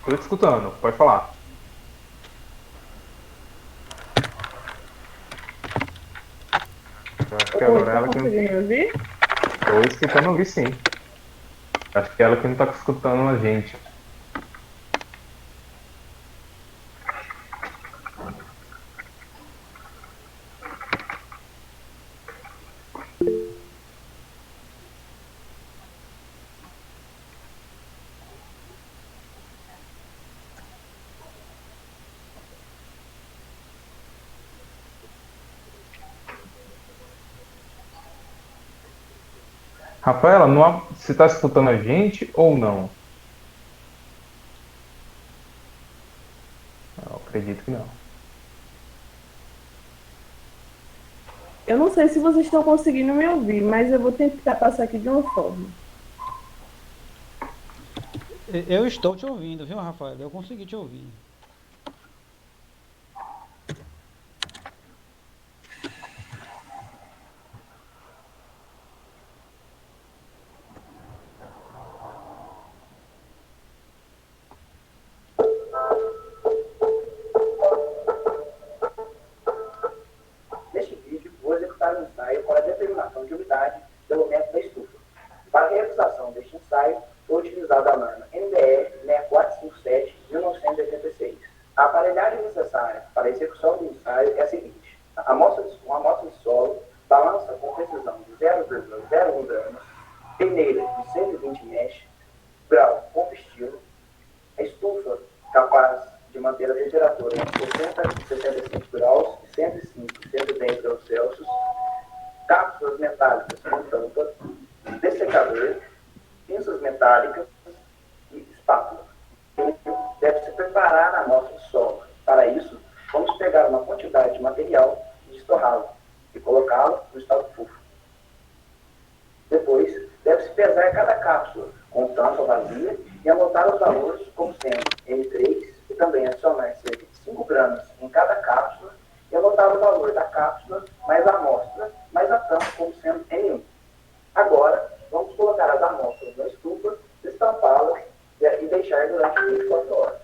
Tô te escutando, pode falar. Eu acho que Oi, agora tá ela que não. conseguindo me ouvir? Tô escutando ouvir sim. Acho que ela que não tá escutando a gente. Rafaela, você tá escutando a gente ou não? Eu acredito que não. Eu não sei se vocês estão conseguindo me ouvir, mas eu vou tentar passar aqui de uma forma. Eu estou te ouvindo, viu, Rafael? Eu consegui te ouvir. Neste vídeo, vou executar um ensaio para a determinação de umidade pelo método da estufa. Para a realização deste ensaio, foi utilizada a norma NBR 6457 de 1986. A aparelhagem necessária para a execução do ensaio é a seguinte: uma amostra de solo, balança com precisão de 0,01 gramas, peneira de 120 mesh, grau com estilo, a estufa capaz de manter a temperatura entre 60 e 65 graus e 105 e 110 graus Celsius, cápsulas metálicas com tampa, dessecador, pinças metálicas e espátula. Deve-se preparar a amostra de solo. Para isso, vamos pegar uma quantidade de material e estorrá-lo e colocá-lo no estado fofo. Depois, deve-se pesar cada cápsula com tampa vazia e anotar os valores como sendo N3 e também adicionar cerca de 5 gramas em cada cápsula e anotar o valor da cápsula mais a amostra mais a tampa como sendo N1. Agora, vamos colocar as amostras na estufa, destampá-las e deixar durante 24 horas.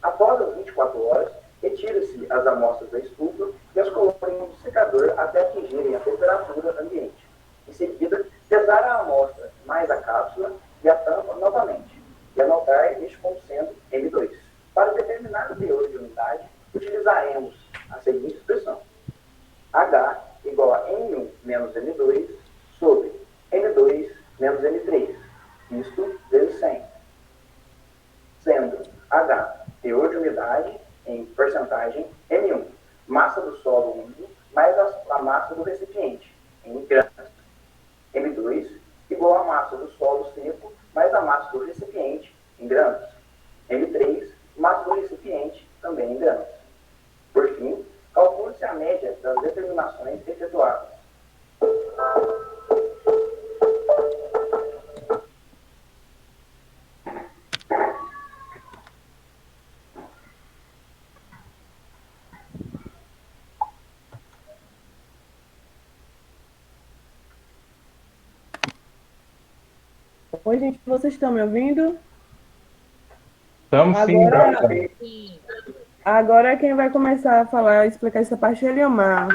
Após as 24 horas, retire-se as amostras da estufa e as coloque em um secador até atingirem a temperatura ambiente. Em seguida, pesar a amostra mais a cápsula e a tampa novamente e anotar este como sendo M2. Para determinar o teor de umidade, utilizaremos a seguinte expressão: H igual a N1 menos N2 sobre N2 menos N3, isto vezes 100, sendo H teor de umidade em porcentagem N1, massa do solo úmido mais a massa do recipiente, em gramas. M2 igual a massa do solo seco mais a massa do recipiente em gramas. M3, massa do recipiente também em gramas. Por fim, calcule-se a média das determinações efetuadas. Oi, gente, vocês estão me ouvindo? Estamos sim, Agora, Rafaela. agora quem vai começar a falar, explicar essa parte é Eliomar.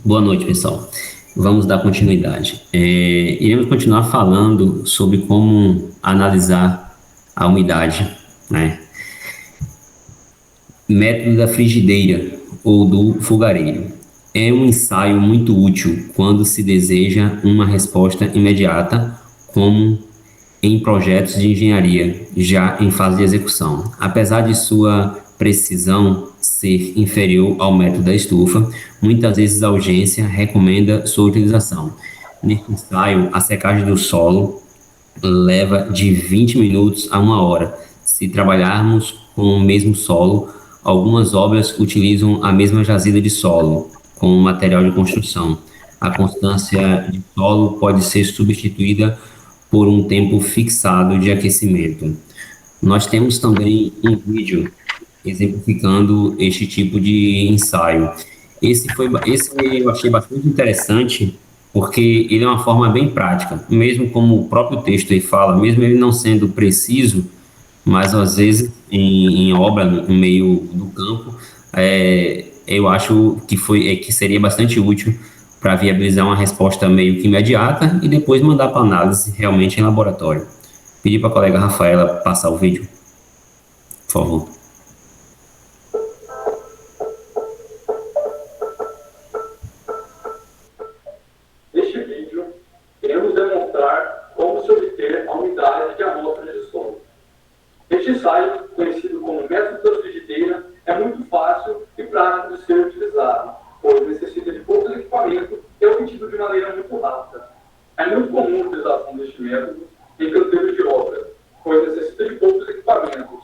Boa noite, pessoal. Vamos dar continuidade. Iremos continuar falando sobre como analisar a umidade, né? Método da frigideira ou do fogareiro. É um ensaio muito útil quando se deseja uma resposta imediata, como em projetos de engenharia, já em fase de execução. Apesar de sua precisão ser inferior ao método da estufa, muitas vezes a urgência recomenda sua utilização. Neste ensaio, a secagem do solo leva de 20 minutos a 1 hora. Se trabalharmos com o mesmo solo, algumas obras utilizam a mesma jazida de solo como material de construção. A constância de solo pode ser substituída por um tempo fixado de aquecimento. Nós temos também um vídeo exemplificando este tipo de ensaio. Esse eu achei bastante interessante, porque ele é uma forma bem prática, mesmo como o próprio texto aí fala, mesmo ele não sendo preciso, mas às vezes em obra no meio do campo, eu acho que seria bastante útil para viabilizar uma resposta meio que imediata e depois mandar para análise realmente em laboratório. Pedir para a colega Rafaela passar o vídeo, por favor. Neste vídeo, iremos demonstrar como se obter a umidade de amostra de solo. Este ensaio, conhecido como método da frigideira, é muito fácil e prático de ser utilizado, pois necessita de poucos equipamentos e é obtido de maneira muito rápida. É muito comum a utilização deste método em canteiros de obra, pois necessita de poucos equipamentos.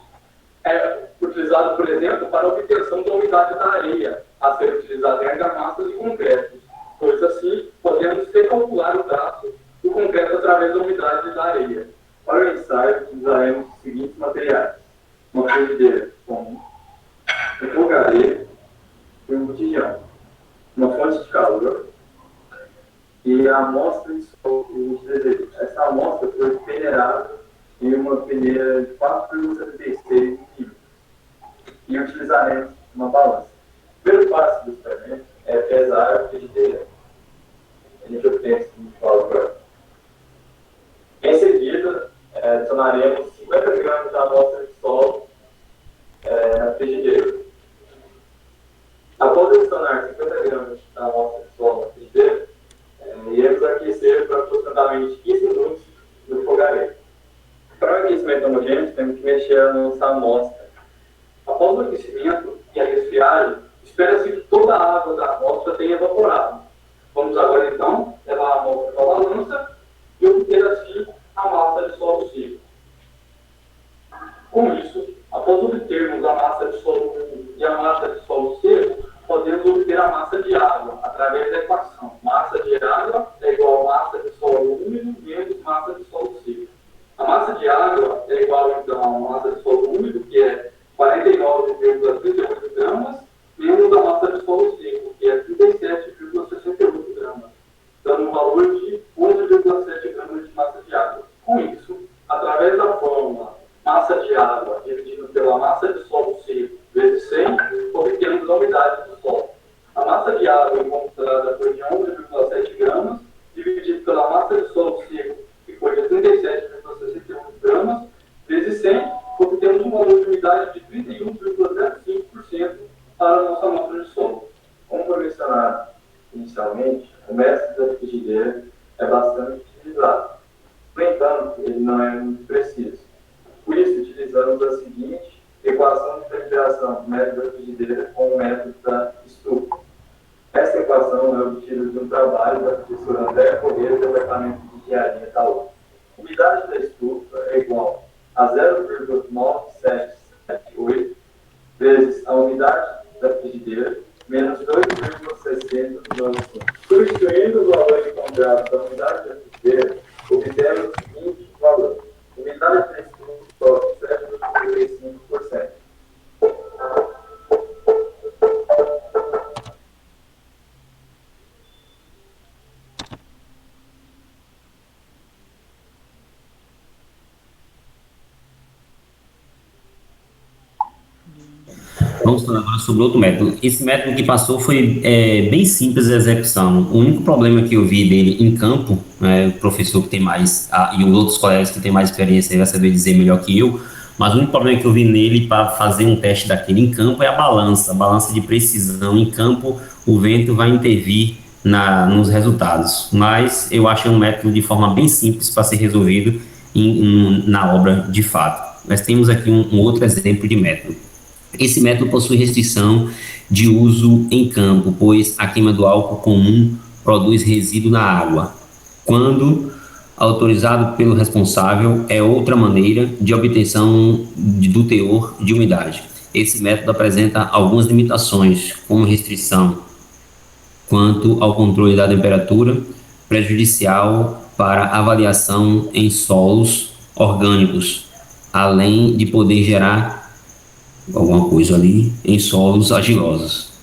É utilizado, por exemplo, para a obtenção da umidade da areia, a ser utilizada em argamassas e concretos, pois assim podemos recalcular o traço do concreto através da umidade da areia. Para o ensaio, utilizaremos os seguintes materiais: uma frigideira com um fogareiro e um botijão, uma fonte de calor e a amostra de solo que a gente deseja. Essa amostra foi peneirada em uma peneira de 4,76 milímetros e utilizaremos uma balança. O primeiro passo do experimento é pesar a frigideira. A gente obtém esse valor. Em seguida, adicionaremos 50 gramas da amostra de solo na frigideira. Após adicionar 50 gramas da amostra de solo na frigideira, iremos aquecer por aproximadamente 15 minutos no fogareiro. Para o aquecimento homogêneo, temos que mexer a nossa amostra. Após o aquecimento e a resfriagem, espera-se que toda a água da amostra tenha evaporado. Vamos agora, então, levar a amostra para a balança e obter, assim, a massa de solo seco. Com isso, após obtermos a massa de solo úmido e a massa de solo seco, podemos obter a massa de água através da equação. Massa de água é igual a massa de solo úmido menos massa de solo seco. A massa de água é igual, então, a massa de solo úmido, que é 49,38 gramas, menos a massa de solo seco, que é 37,68 gramas, dando um valor de 11,7 gramas de massa de água. Com isso, através da fórmula massa de água dividido pela massa de solo seco vezes 100, obtemos a umidade do solo. A massa de água encontrada foi de 11,7 gramas, dividido pela massa de solo seco, que foi de 37,61 gramas, vezes 100, obtemos um valor de umidade de 31,05% para a nossa amostra de solo. Como foi mencionado inicialmente, o método da frigideira é bastante utilizado. No entanto, ele não é muito preciso. Por isso, utilizamos a seguinte equação de refrigeração do método da frigideira com o método da estufa. Essa equação é obtida de um trabalho da professora Andréa Correia, do Departamento de Engenharia da UF. A umidade da estufa é igual a 0,9778 vezes a umidade da frigideira menos 2,6095. Substituindo o valor encontrado da umidade da frigideira, obtemos o seguinte valor: umidade da estufa 7,35%. Vamos falar agora sobre outro método. Esse método que passou foi bem simples de execução. O único problema que eu vi dele em campo, o professor que tem mais, e os outros colegas que têm mais experiência vai saber dizer melhor que eu, mas o único problema que eu vi nele para fazer um teste daquele em campo é a balança de precisão. Em campo, o vento vai intervir nos resultados. Mas eu achei um método de forma bem simples para ser resolvido na obra de fato. Nós temos aqui um outro exemplo de método. Esse método possui restrição de uso em campo, pois a queima do álcool comum produz resíduo na água. Quando autorizado pelo responsável, é outra maneira de obtenção do teor de umidade. Esse método apresenta algumas limitações, como restrição quanto ao controle da temperatura, prejudicial para avaliação em solos orgânicos, além de poder gerar alguma coisa ali em solos argilosos.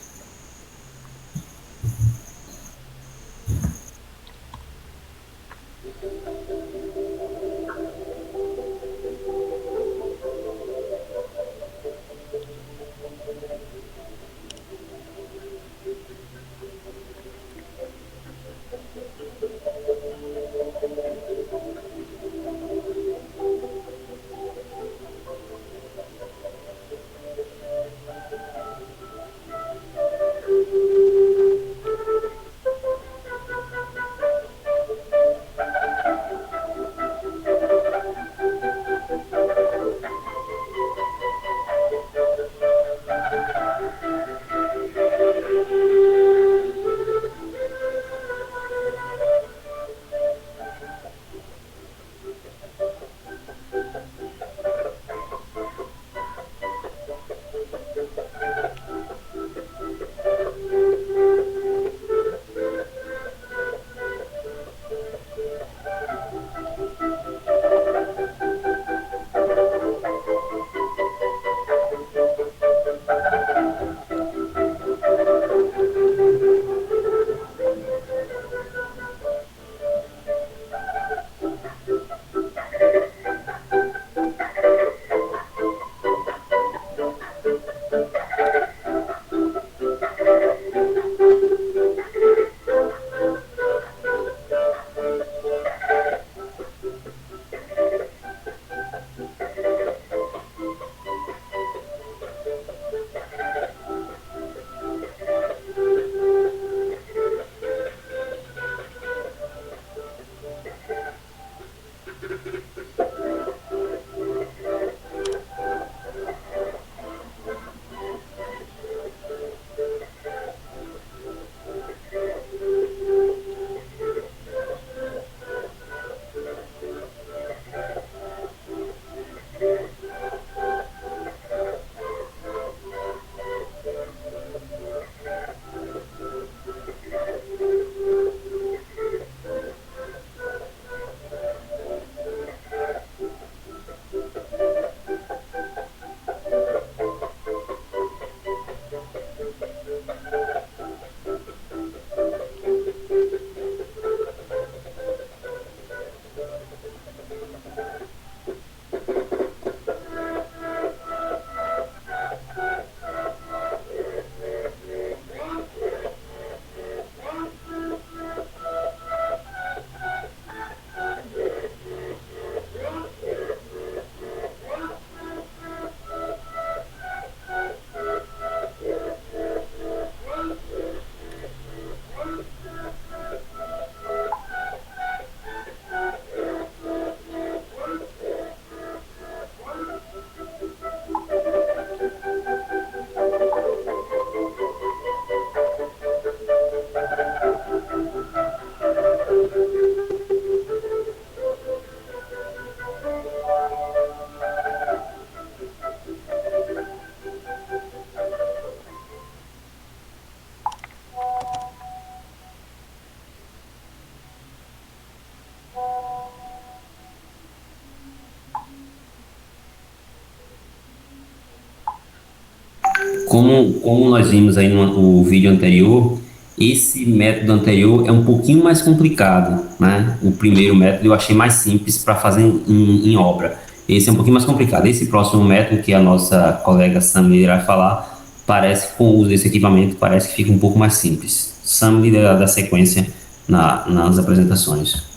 Como nós vimos aí no vídeo anterior, esse método anterior é um pouquinho mais complicado, né? O primeiro método eu achei mais simples para fazer em obra. Esse é um pouquinho mais complicado. Esse próximo método que a nossa colega Sammy irá falar, parece, com o uso desse equipamento, parece que fica um pouco mais simples. Sammy da sequência nas apresentações.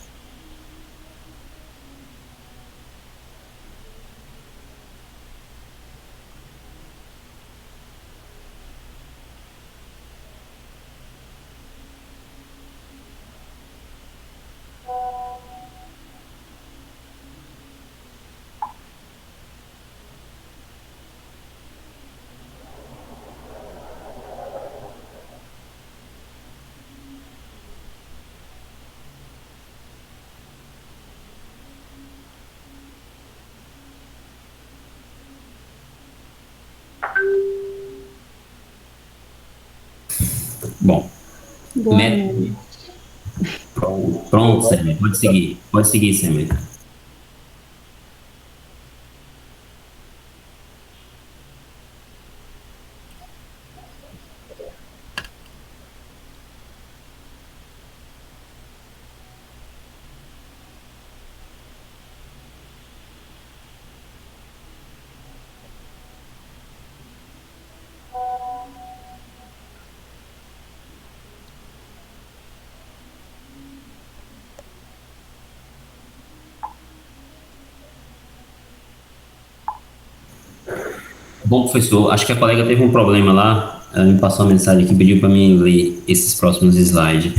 Bom, Boa método. noite. Pronto, Sêmen. Pode seguir. Pode seguir, Sêmen. Bom, professor, acho que a colega teve um problema lá. Ela me passou uma mensagem aqui, pediu para mim ler esses próximos slides.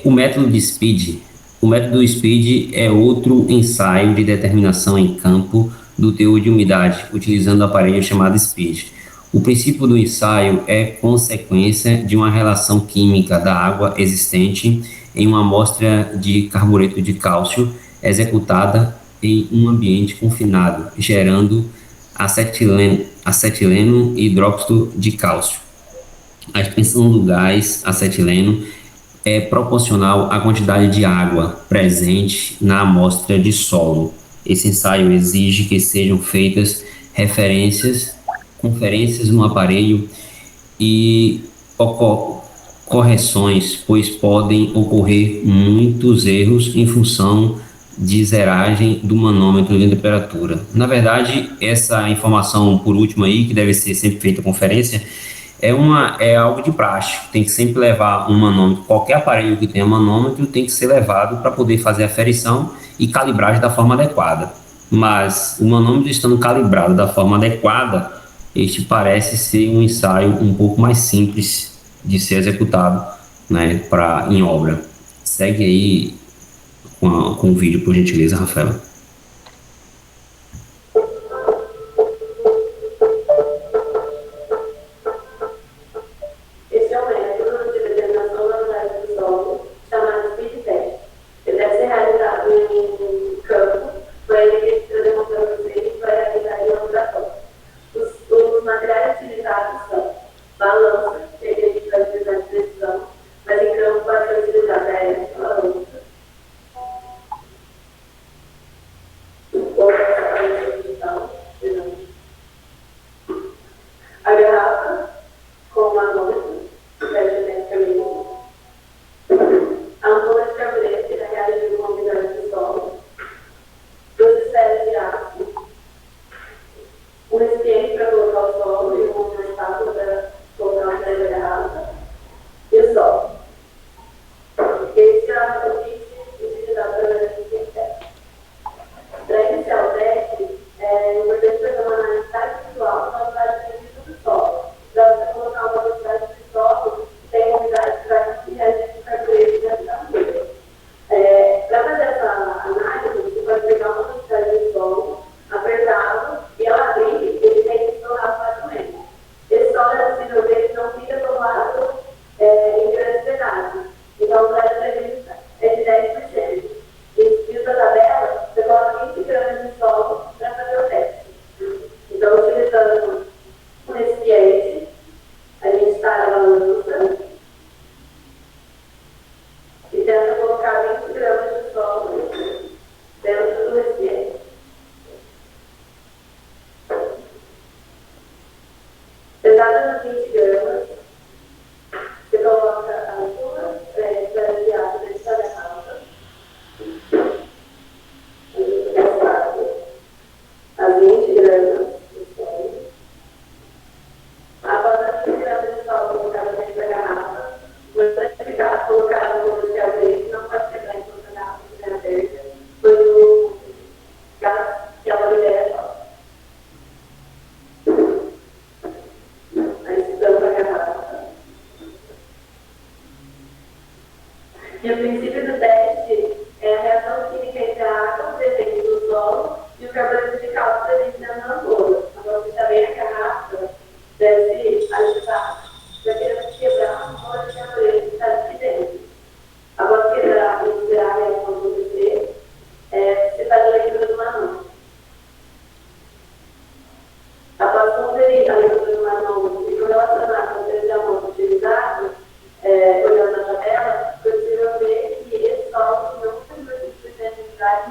O método SPEED é outro ensaio de determinação em campo do teor de umidade, utilizando o aparelho chamado SPEED. O princípio do ensaio é consequência de uma relação química da água existente em uma amostra de carbureto de cálcio executada em um ambiente confinado, gerando acetileno e hidróxido de cálcio. A expansão do gás acetileno é proporcional à quantidade de água presente na amostra de solo. Esse ensaio exige que sejam feitas conferências no aparelho e correções, pois podem ocorrer muitos erros em função de zeragem do manômetro de temperatura. Na verdade, essa informação por último aí, que deve ser sempre feita conferência, é algo de praxe. Tem que sempre levar um manômetro. Qualquer aparelho que tenha manômetro tem que ser levado para poder fazer a aferição e calibragem da forma adequada. Mas o manômetro estando calibrado da forma adequada, este parece ser um ensaio um pouco mais simples de ser executado, né, em obra. Segue aí com o vídeo, por gentileza, Rafael. Este é um método de determinação da umidade do solo, chamado speed test. Ele deve ser realizado em campo, para ele demonstrar para vocês que vai realizar em laboratório. Os materiais utilizados são balança, que a gente vai utilizar de precisão, mas em campo vai ser utilizada essa balança.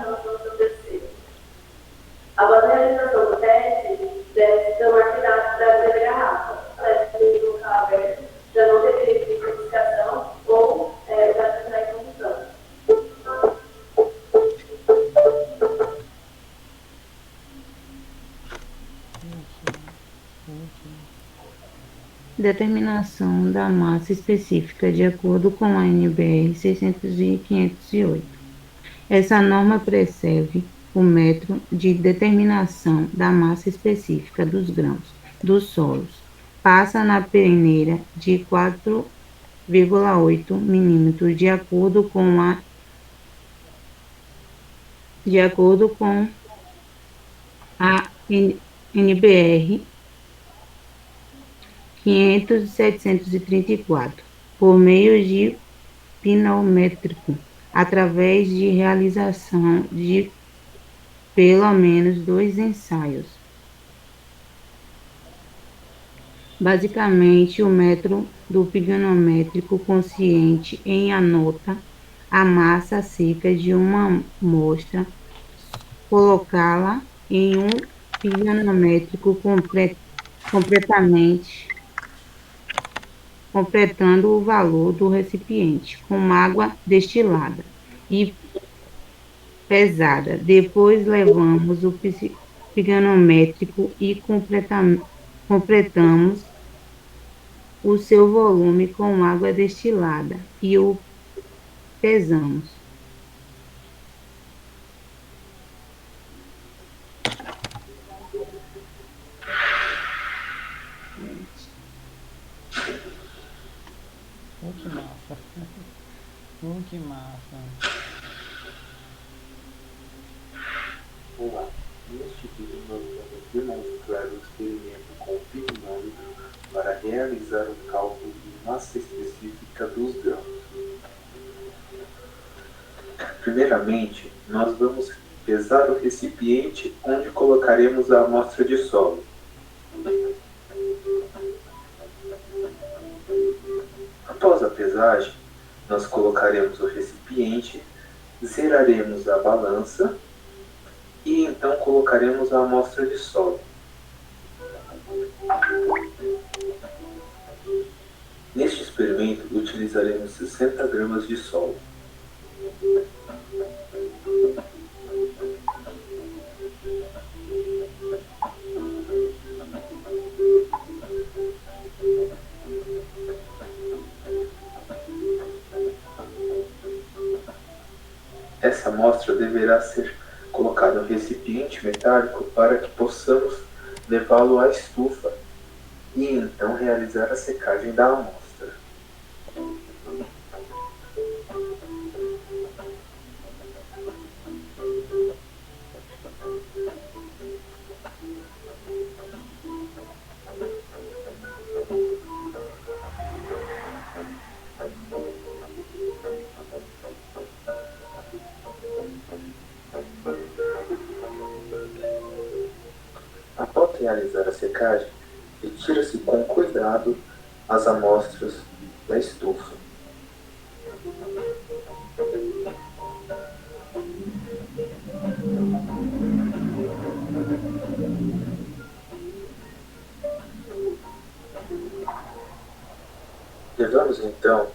informação sobre o terceiro. Após a realização do teste, deve-se tomar cuidado para abrir a garrafa, para ter o local aberto, para não ter perigo de intoxicação ou para precisar de condução. Determinação da massa específica de acordo com a NBR 600 e 508. Essa norma prescreve o método de determinação da massa específica dos grãos dos solos. Passa na peneira de 4,8 milímetros de acordo com a NBR 500 e 734, por meio de pneumétrico, através de realização de pelo menos 2 ensaios. Basicamente, o método do pneumétrico consiste em anota a massa seca de uma amostra, colocá-la em um pneumétrico completando o valor do recipiente com água destilada e pesada. Depois levamos o pneumétrico e completamos o seu volume com água destilada e o pesamos. Que massa. Que massa. Olá, neste vídeo nós vamos demonstrar o experimento com o pneumétrico para realizar o cálculo de massa específica dos grãos. Primeiramente, nós vamos pesar o recipiente onde colocaremos a amostra de solo. Após a pesagem, nós colocaremos o recipiente, zeraremos a balança e então colocaremos a amostra de solo. Neste experimento, utilizaremos 60 gramas de solo. Essa amostra deverá ser colocada no recipiente metálico para que possamos levá-lo à estufa e então realizar a secagem da amostra. Após realizar a secagem, retira-se com cuidado as amostras da estufa. Levamos então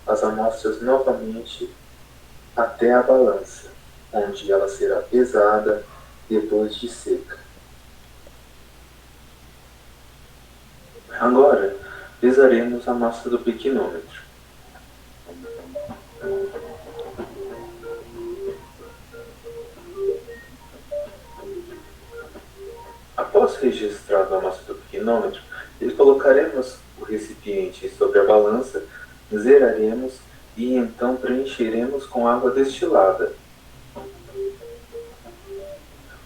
as amostras novamente até a balança, onde ela será pesada depois de seca. Agora, pesaremos a massa do piquinômetro. Após registrado a massa do piquinômetro, colocaremos o recipiente sobre a balança, zeraremos e então preencheremos com água destilada.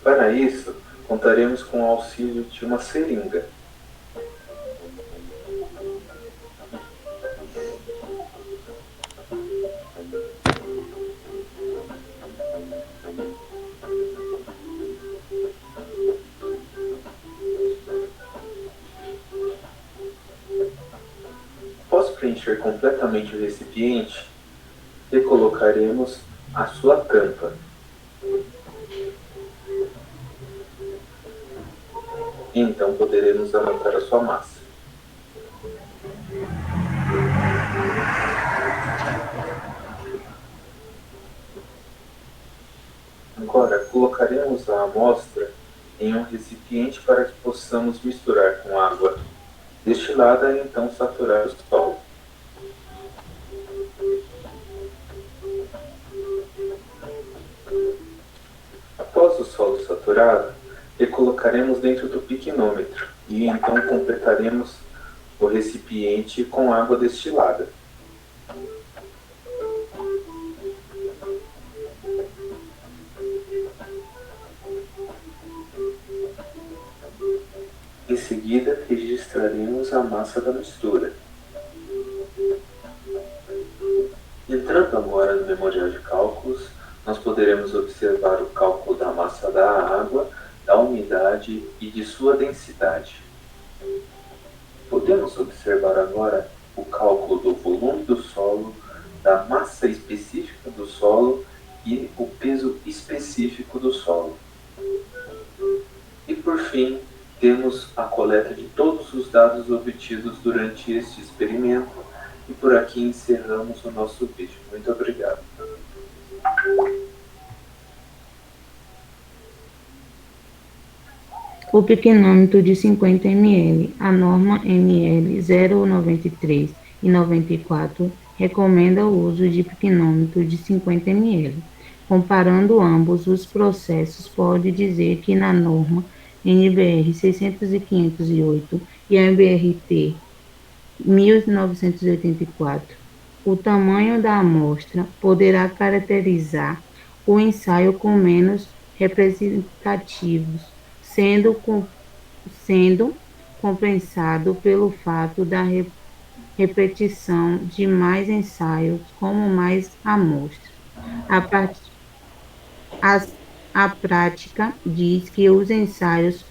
Para isso, contaremos com o auxílio de uma seringa. Após preencher completamente o recipiente, recolocaremos a sua tampa. e então poderemos anotar a sua massa. Agora, colocaremos a amostra em um recipiente para que possamos misturar com água destilada e então saturar o solo. Após o solo saturado, recolocaremos dentro do piquenômetro e então completaremos o recipiente com água destilada. Em seguida, registraremos a massa da mistura. Entrando agora no memorial de cálculos, nós poderemos observar o cálculo da massa da água, da umidade e de sua densidade. Podemos observar agora o cálculo do volume do solo, da massa específica do solo e o peso específico do solo. E por fim, temos a coleta de todos os dados obtidos durante este experimento e por aqui encerramos o nosso vídeo. Muito obrigado. O piquenômetro de 50 ml, a norma ML 093 e 94 recomenda o uso de piquenômetro de 50 ml. Comparando ambos os processos, pode dizer que na norma NBR 600 e 508 e a MBRT 1984, o tamanho da amostra poderá caracterizar o ensaio com menos representativos, sendo compensado pelo fato da repetição de mais ensaios como mais amostras. A prática diz que os ensaios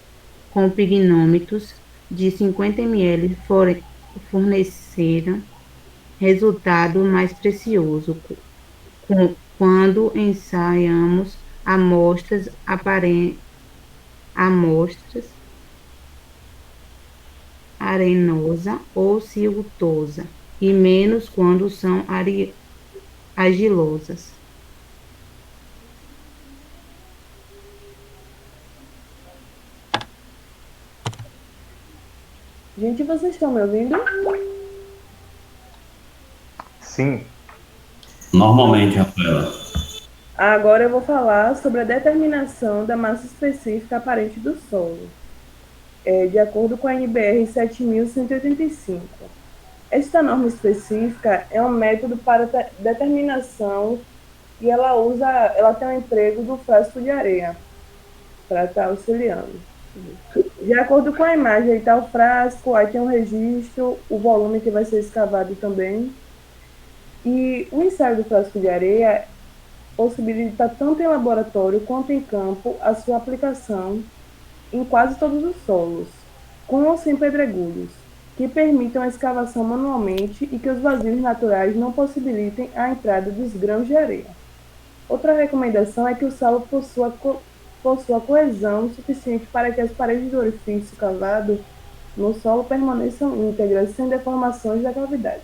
com piquenômetros de 50 ml forneceram resultado mais precioso quando ensaiamos amostras arenosa ou siltosa, e menos quando são argilosas. Gente, vocês estão me ouvindo? Sim. Normalmente, Rafaela. Agora eu vou falar sobre a determinação da massa específica aparente do solo, de acordo com a NBR 7185. Esta norma específica é um método para determinação e ela tem um emprego do frasco de areia para estar auxiliando. De acordo com a imagem, aí está o frasco, aí tem um registro, o volume que vai ser escavado também. E o ensaio do frasco de areia possibilita tanto em laboratório quanto em campo a sua aplicação em quase todos os solos, com ou sem pedregulhos, que permitam a escavação manualmente e que os vazios naturais não possibilitem a entrada dos grãos de areia. Outra recomendação é que o solo possua coesão suficiente para que as paredes do orifício cavado no solo permaneçam íntegras, sem deformações da cavidade.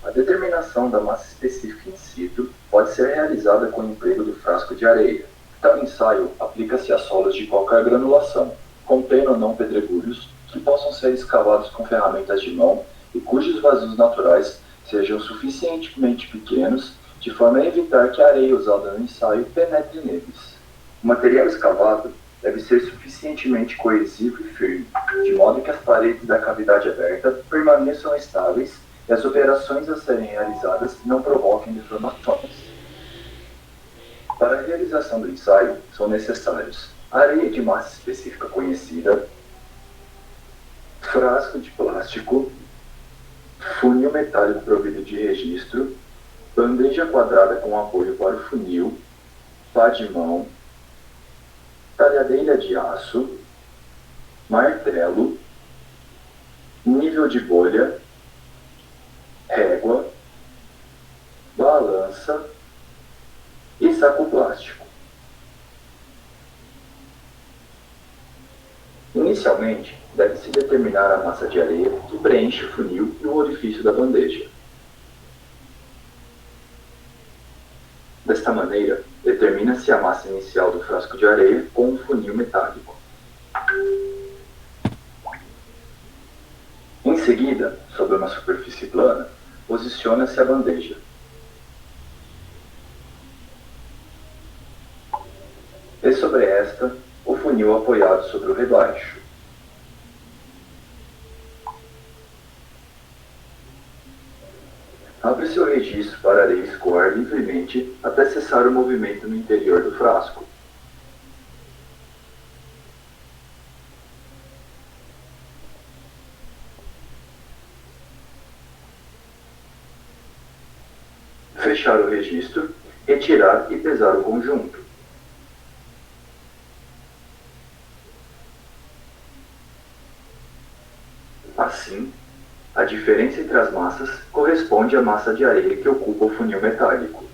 A determinação da massa específica in situ pode ser realizada com o emprego do frasco de areia. Tal ensaio aplica-se a solos de qualquer granulação, contendo ou não pedregulhos, que possam ser escavados com ferramentas de mão e cujos vazios naturais sejam suficientemente pequenos, de forma a evitar que a areia usada no ensaio penetre neles. O material escavado deve ser suficientemente coesivo e firme, de modo que as paredes da cavidade aberta permaneçam estáveis e as operações a serem realizadas não provoquem deformações. Para a realização do ensaio, são necessários areia de massa específica conhecida, frasco de plástico, funil metálico provido de registro, bandeja quadrada com apoio para o funil, pá de mão, talhadeira de aço, martelo, nível de bolha, régua, Inicialmente, deve-se determinar a massa de areia que preenche o funil e o orifício da bandeja. Desta maneira, determina-se a massa inicial do frasco de areia com um funil metálico. Em seguida, sobre uma superfície plana, posiciona-se a bandeja. E sobre esta, o funil apoiado sobre o rebaixo. Abre-se o registro para a areia escoar livremente até cessar o movimento no interior do frasco. Fechar o registro, retirar e pesar o conjunto. Assim, a diferença entre as massas corresponde à massa de areia que ocupa o funil metálico.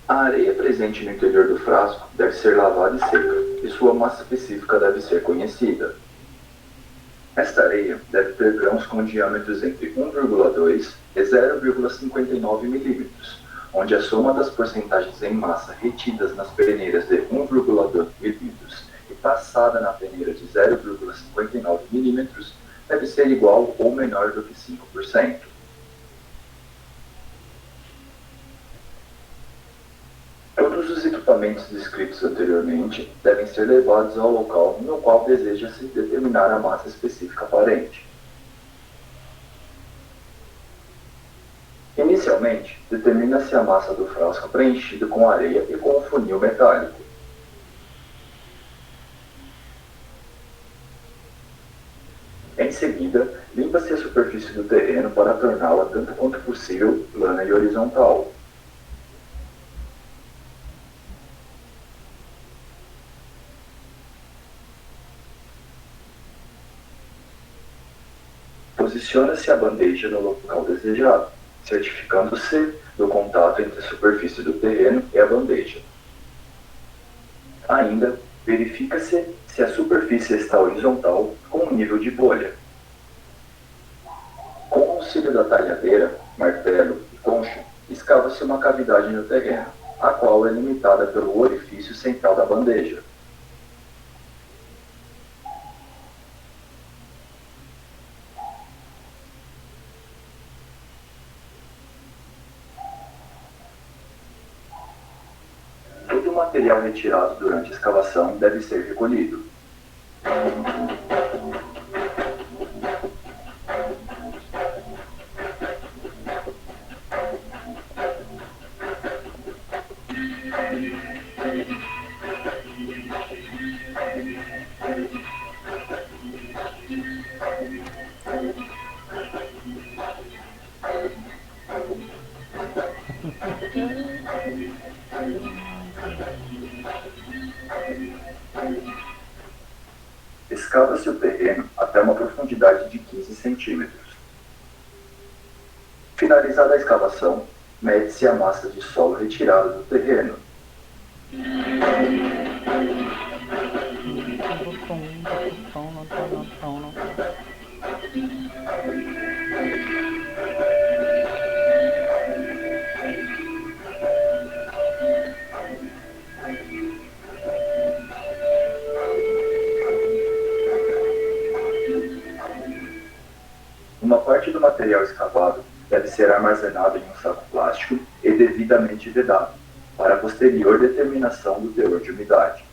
A areia presente no interior do frasco deve ser lavada e seca, e sua massa específica deve ser conhecida. Esta areia deve ter grãos com diâmetros entre 1,2 e 0,59 milímetros, onde a soma das porcentagens em massa retidas nas peneiras de 1,2 milímetros e passada na peneira de 0,59 milímetros deve ser igual ou menor do que 5%. Todos os equipamentos descritos anteriormente devem ser levados ao local no qual deseja-se determinar a massa específica aparente. Inicialmente, determina-se a massa do frasco preenchido com areia e com um funil metálico. Em seguida, limpa-se a superfície do terreno para torná-la tanto quanto possível plana e horizontal. Posiciona-se a bandeja no local desejado, certificando-se do contato entre a superfície do terreno e a bandeja. Ainda, verifica-se se a superfície está horizontal com um nível de bolha. Com o auxílio da talhadeira, martelo e concha, escava-se uma cavidade no terreno, a qual é limitada pelo orifício central da bandeja. Todo o material retirado durante a escavação deve ser recolhido. Escava-se o terreno até uma profundidade de 15 centímetros. Finalizada a escavação, mede-se a massa de solo retirada do terreno. Uma parte do material escavado deve ser armazenado em um saco plástico e devidamente vedado, para posterior determinação do teor de umidade.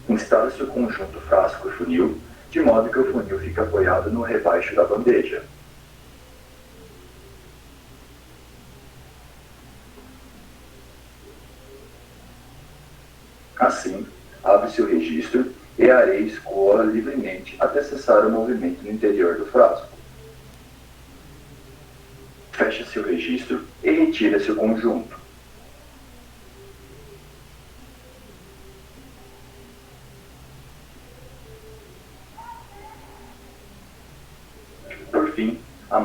Instala-se o conjunto frasco e funil, de modo que o funil fique apoiado no rebaixo da bandeja. Assim, abre-se o registro e a areia escoa livremente até cessar o movimento no interior do frasco. Fecha-se o registro e retira-se o conjunto.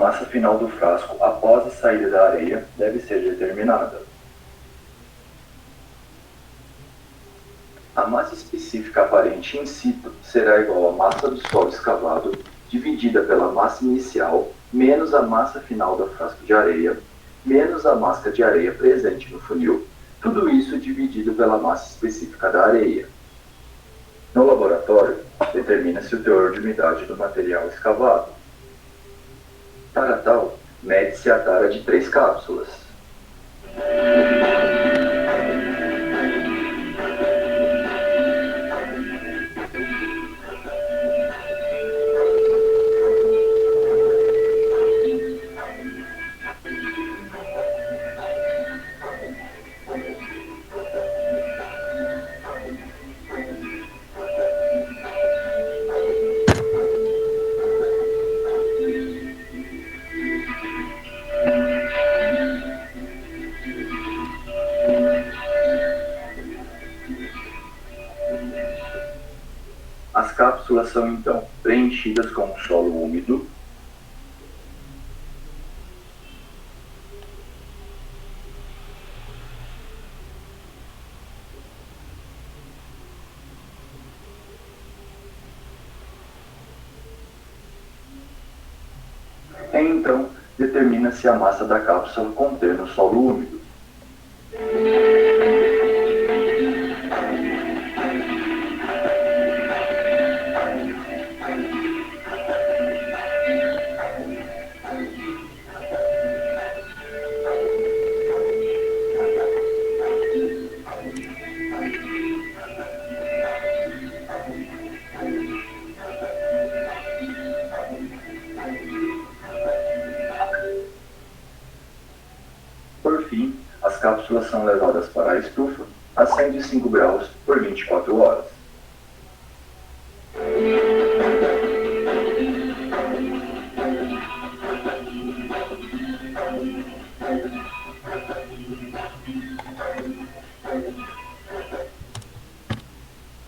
massa final do frasco após a saída da areia deve ser determinada. A massa específica aparente in situ será igual à massa do solo escavado dividida pela massa inicial menos a massa final do frasco de areia menos a massa de areia presente no funil. Tudo isso dividido pela massa específica da areia. No laboratório, determina-se o teor de umidade do material escavado. Para tal, mede-se a tara de 3 cápsulas. As cápsulas são então preenchidas com solo úmido, e então determina-se a massa da cápsula contendo solo úmido. Por fim, as cápsulas são levadas para a estufa a 105 graus por 24 horas.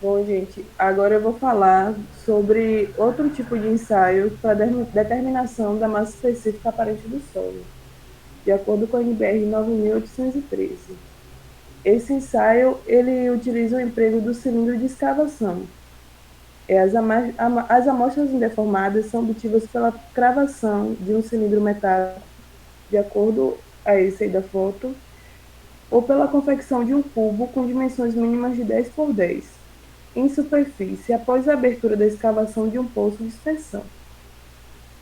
Bom, gente, agora eu vou falar sobre outro tipo de ensaio para determinação da massa específica aparente do solo, de acordo com a NBR 9813. Esse ensaio, ele utiliza o emprego do cilindro de escavação. As amostras indeformadas são obtidas pela cravação de um cilindro metálico, de acordo a esse aí da foto, ou pela confecção de um cubo com dimensões mínimas de 10 por 10, em superfície, após a abertura da escavação de um poço de extensão.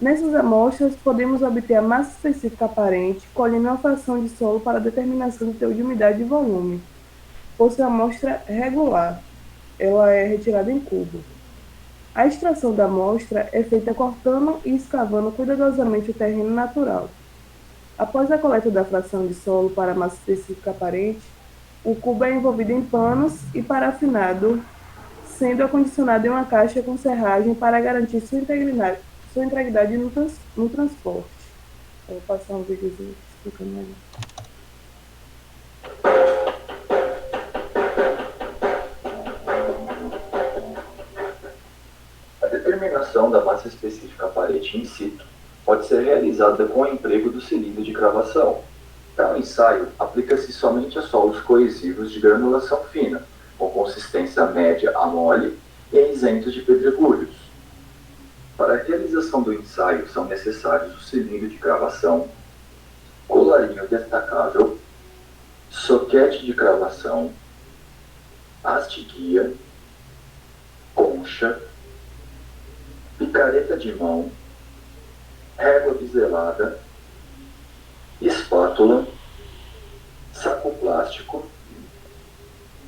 Nessas amostras, podemos obter a massa específica aparente, colhendo uma fração de solo para a determinação do teor de umidade e volume. Por ser uma amostra regular, ela é retirada em cubo. A extração da amostra é feita cortando e escavando cuidadosamente o terreno natural. Após a coleta da fração de solo para a massa específica aparente, o cubo é envolvido em panos e parafinado, sendo acondicionado em uma caixa com serragem para garantir sua integridade no transporte. Eu vou passar um videozinho explicando aí. A determinação da massa específica aparente in situ pode ser realizada com o emprego do cilindro de cravação. Para o ensaio, aplica-se somente a solos coesivos de granulação fina, com consistência média a mole e isentos de pedregulhos. Para a realização do ensaio são necessários o cilindro de cravação, colarinho destacável, soquete de cravação, haste guia, concha, picareta de mão, régua biselada, espátula, saco plástico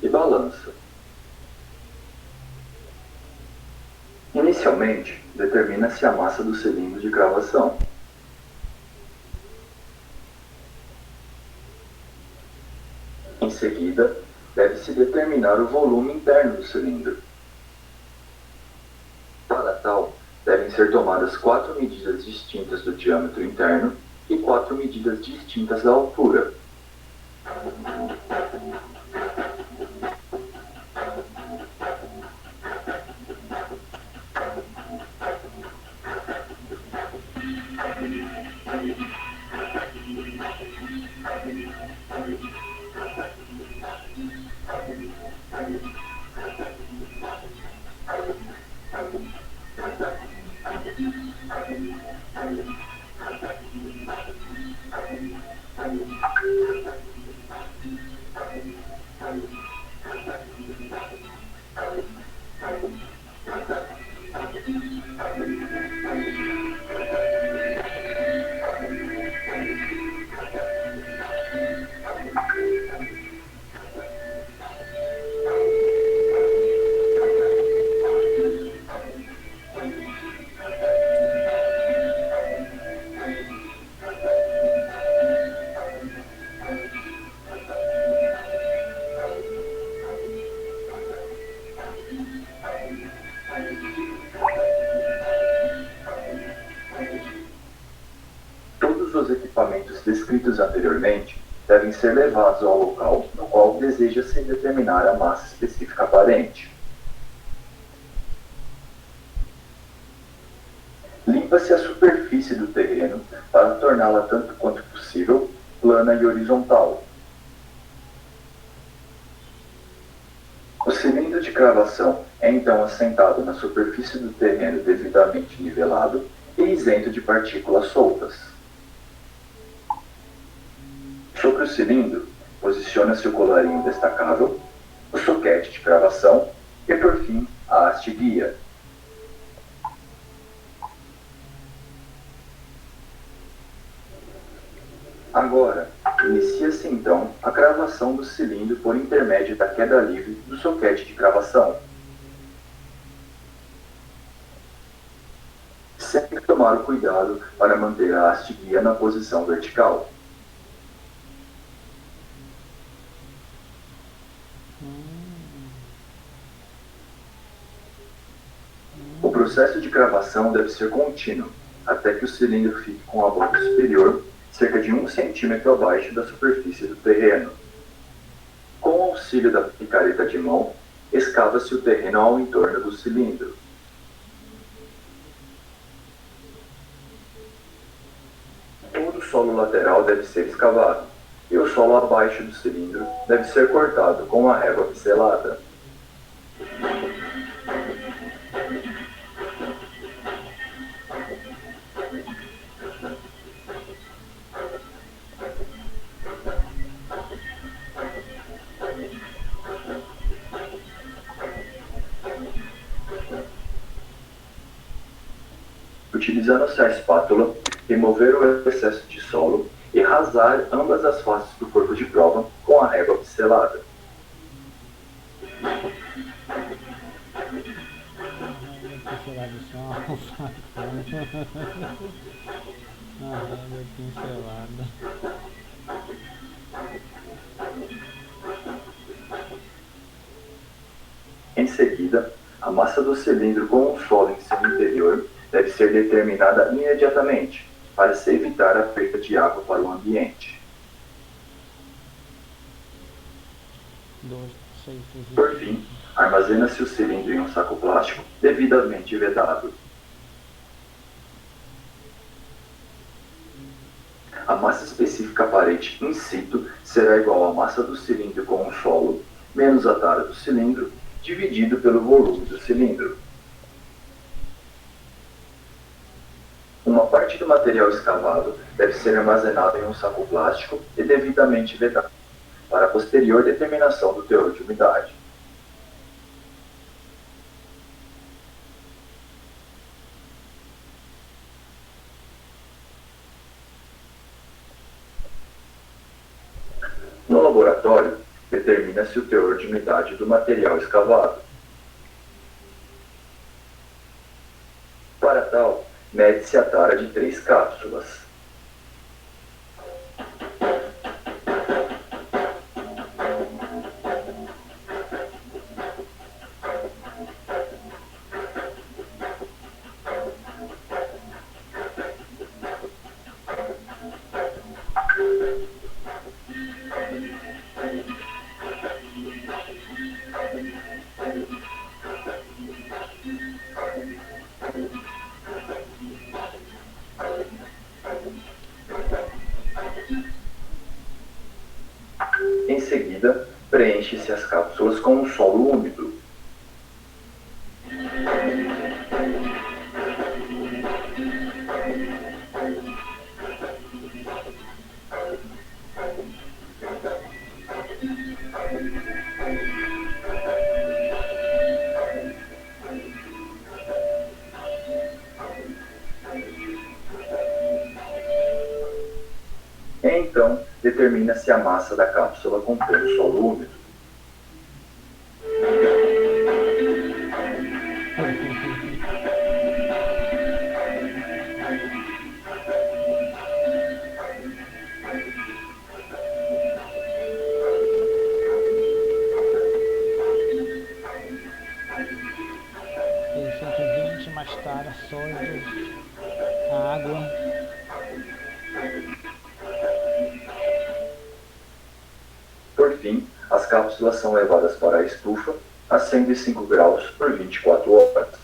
e balança. Inicialmente, determina-se a massa do cilindro de cravação. Em seguida, deve-se determinar o volume interno do cilindro. Para tal, devem ser tomadas 4 medidas distintas do diâmetro interno e 4 medidas distintas da altura. Todos os equipamentos descritos anteriormente devem ser levados ao local no qual deseja-se determinar a massa específica aparente. Limpa-se a superfície do terreno para torná-la tanto quanto possível plana e horizontal. O cilindro de cravação é então assentado na superfície do terreno devidamente nivelado e isento de partículas soltas. Sobre o cilindro, posiciona-se o colarinho destacável, o soquete de cravação e, por fim, a haste guia. Agora, inicia-se então a cravação do cilindro por intermédio da queda livre do soquete de cravação. Sempre tomar o cuidado para manter a haste guia na posição vertical. O processo de cravação deve ser contínuo, até que o cilindro fique com a borda superior cerca de 1 centímetro abaixo da superfície do terreno. Com o auxílio da picareta de mão, escava-se o terreno ao entorno do cilindro. Todo o solo lateral deve ser escavado, e o solo abaixo do cilindro deve ser cortado com uma régua pincelada. Utilizando-se a espátula, remover o excesso de solo e rasar ambas as faces do corpo de prova com a régua pincelada. Em seguida, a massa do cilindro com o solo em seu interior deve ser determinada imediatamente, para se evitar a perda de água para o ambiente. Por fim, armazena-se o cilindro em um saco plástico devidamente vedado. A massa específica aparente in situ será igual à massa do cilindro com o solo, menos a tara do cilindro, dividido pelo volume do cilindro. Uma parte do material escavado deve ser armazenado em um saco plástico e devidamente vedado, para a posterior determinação do teor de umidade. No laboratório, determina-se o teor de umidade do material escavado. Para tal, mede-se a tara de 3 cápsulas. seguida, preenche-se as cápsulas com um solo úmido. Então, determina-se a massa da cápsula contendo solo úmido. E 120 mais tara, sólido, água. Por fim, as cápsulas são levadas para a estufa a 105 graus por 24 horas.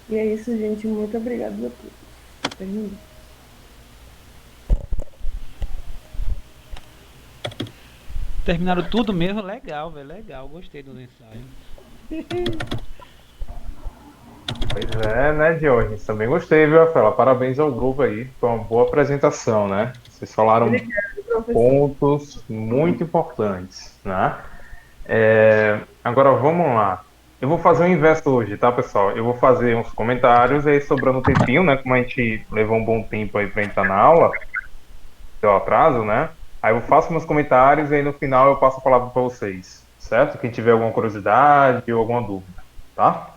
E é isso, gente. Muito obrigada a todos. Terminei. Terminaram tudo mesmo? Legal, velho. Legal. Gostei do ensaio. Pois é, né, Diógenes? Também gostei, viu, Rafaela? Parabéns ao grupo aí. Foi uma boa apresentação, né? Vocês falaram pontos muito importantes, né? Agora vamos lá. Eu vou fazer o inverso hoje, tá, pessoal? Eu vou fazer uns comentários aí sobrando um tempinho, né? Como a gente levou um bom tempo aí pra entrar na aula, pelo atraso, né? Aí eu faço meus comentários e aí no final eu passo a palavra para vocês, certo? Quem tiver alguma curiosidade ou alguma dúvida, tá?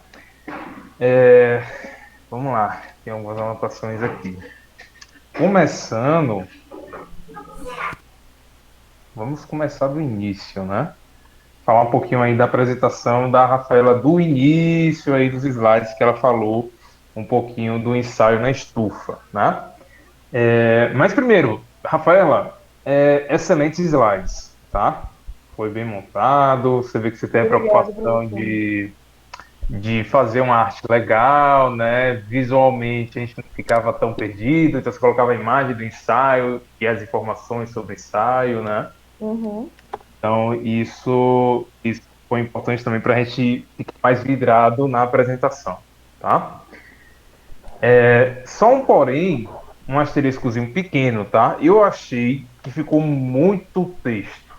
Vamos lá, tem algumas anotações aqui. Começando, vamos começar do início, né? Falar um pouquinho aí da apresentação da Rafaela do início aí dos slides que ela falou, um pouquinho do ensaio na estufa, né? Mas primeiro, Rafaela, excelentes slides, tá? Foi bem montado, você vê que você tem a preocupação de fazer uma arte legal, né? Visualmente a gente não ficava tão perdido, então você colocava a imagem do ensaio e as informações sobre o ensaio, né? Uhum. Então isso foi importante também para a gente ficar mais vidrado na apresentação, tá? Só um porém, um asteriscozinho pequeno, tá? Eu achei que ficou muito texto,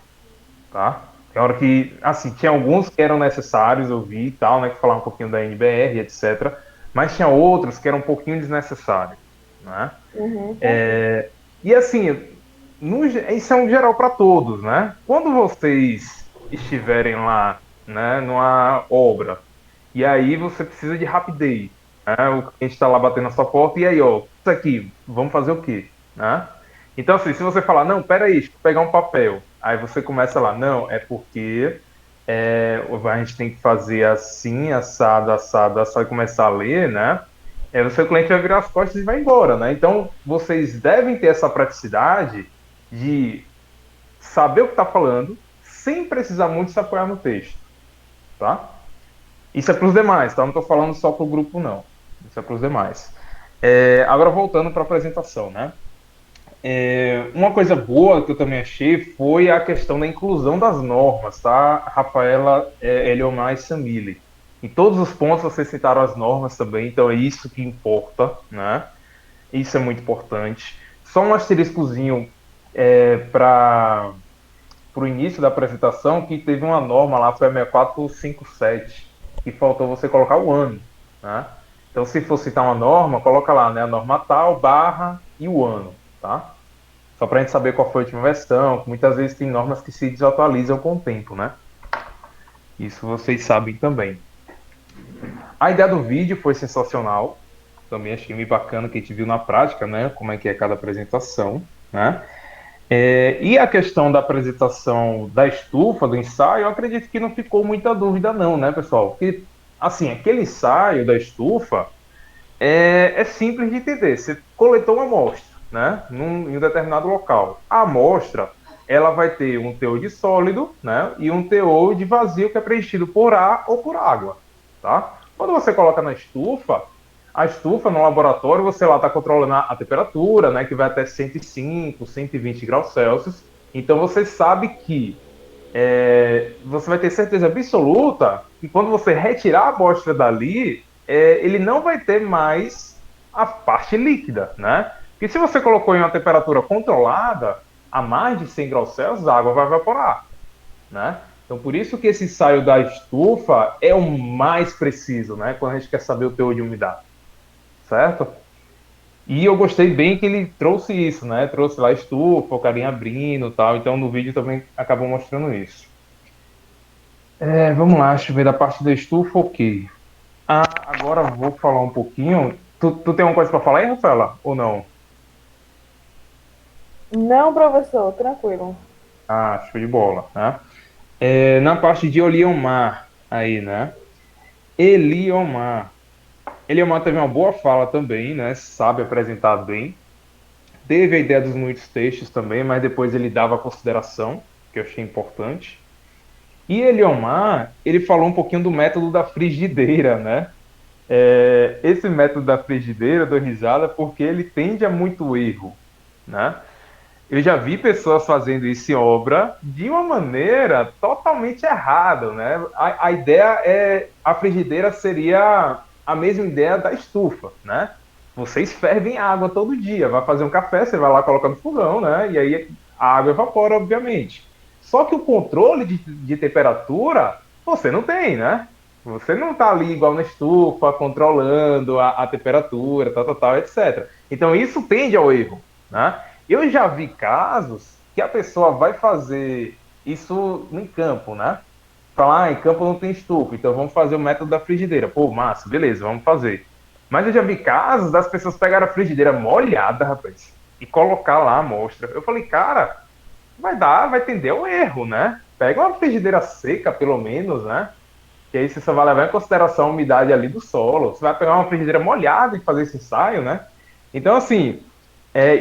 tá? Tem hora que, assim, tinha alguns que eram necessários, eu vi e tal, né? Que falavam um pouquinho da NBR, etc. Mas tinha outros que eram um pouquinho desnecessários, né? Uhum. E assim, isso é um geral para todos, né? Quando vocês estiverem lá, né, numa obra, e aí você precisa de rapidez, né? O cliente está lá batendo na sua porta, e aí, ó, isso aqui, vamos fazer o quê? Né? Então, assim, se você falar, não, peraí, deixa eu pegar um papel, aí você começa lá, não, é porque a gente tem que fazer assim, assado, assado, assado, e começar a ler, né? O seu cliente vai virar as costas e vai embora, né? Então, vocês devem ter essa praticidade de saber o que está falando, sem precisar muito se apoiar no texto, tá? Isso é para os demais, tá? Não estou falando só para o grupo, não. Isso é para os demais. Agora, voltando para a apresentação, né? Uma coisa boa que eu também achei foi a questão da inclusão das normas, tá? Rafaela Eliomar e Samile. Em todos os pontos vocês citaram as normas também, então é isso que importa, né? Isso é muito importante. Só um asteriscozinho para o início da apresentação, que teve uma norma lá, foi a 6457, que faltou você colocar o ano, né? Então, se for citar uma norma, coloca lá, né? A norma tal, barra e o ano, tá? Só para a gente saber qual foi a última versão, que muitas vezes tem normas que se desatualizam com o tempo, né? Isso vocês sabem também. A ideia do vídeo foi sensacional, também achei bem bacana que a gente viu na prática, né? Como é que é cada apresentação, né? E a questão da apresentação da estufa, do ensaio, eu acredito que não ficou muita dúvida não, né, pessoal? Porque, assim, aquele ensaio da estufa é simples de entender. Você coletou uma amostra, né, em um determinado local. A amostra, ela vai ter um teor de sólido, né, e um teor de vazio que é preenchido por ar ou por água, tá? Quando você coloca na estufa, a estufa no laboratório, você lá está controlando a temperatura, né, que vai até 105, 120 graus Celsius. Então você sabe que você vai ter certeza absoluta que quando você retirar a amostra dali, ele não vai ter mais a parte líquida, né? Porque se você colocou em uma temperatura controlada, a mais de 100 graus Celsius, a água vai evaporar, né? Então, por isso que esse ensaio da estufa é o mais preciso, né? Quando a gente quer saber o teor de umidade, certo? E eu gostei bem que ele trouxe isso, né? Trouxe lá a estufa, o carinha abrindo e tal. Então, no vídeo também acabou mostrando isso. Vamos lá, deixa eu ver da parte da estufa, ok. Agora eu vou falar um pouquinho. Tu tem alguma coisa para falar aí, Rafaela? Ou não? Não, professor, tranquilo. Show de bola, né? Na parte de Eliomar, aí, né? Eliomar teve uma boa fala também, né? Sabe apresentar bem. Teve a ideia dos muitos textos também, mas depois ele dava a consideração, que eu achei importante. E Eliomar, ele falou um pouquinho do método da frigideira, né? Esse método da frigideira, eu dou risada, porque ele tende a muito erro, né? Eu já vi pessoas fazendo isso em obra de uma maneira totalmente errada, né? A ideia a frigideira seria a mesma ideia da estufa, né? Vocês fervem água todo dia, vai fazer um café, você vai lá, coloca no fogão, né? E aí a água evapora, obviamente. Só que o controle de temperatura, você não tem, né? Você não tá ali igual na estufa, controlando a temperatura, tal, etc. Então isso tende ao erro, né? Eu já vi casos que a pessoa vai fazer isso em campo, né? Falar, em campo não tem estufa, então vamos fazer o método da frigideira. Pô, massa, beleza, vamos fazer. Mas eu já vi casos das pessoas pegarem a frigideira molhada, rapaz, e colocar lá a amostra. Eu falei, cara, vai tender ao erro, né? Pega uma frigideira seca, pelo menos, né? Que aí você só vai levar em consideração a umidade ali do solo. Você vai pegar uma frigideira molhada e fazer esse ensaio, né? Então, assim,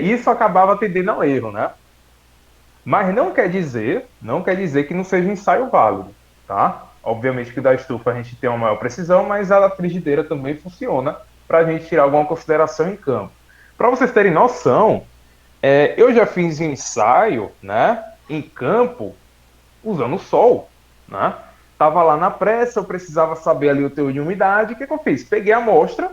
isso acabava tendendo ao erro, né? Mas não quer dizer que não seja um ensaio válido, tá? Obviamente que da estufa a gente tem uma maior precisão, mas a da frigideira também funciona para a gente tirar alguma consideração em campo. Para vocês terem noção, eu já fiz ensaio, né, em campo usando o sol, né? Tava lá na pressa, eu precisava saber ali o teor de umidade. O que eu fiz? Peguei a amostra,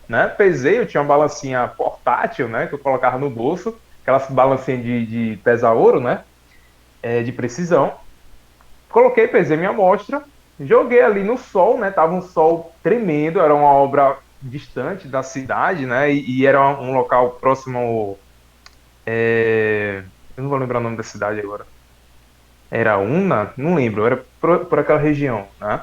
né? Pesei, eu tinha uma balancinha portátil, né? Que eu colocava no bolso, aquelas balancinhas de pesar ouro, né? De precisão. Coloquei, pesei minha amostra, joguei ali no sol, né? Tava um sol tremendo, era uma obra distante da cidade, né? E era um local próximo. Eu não vou lembrar o nome da cidade agora. Era Una? Não lembro, era por aquela região, né?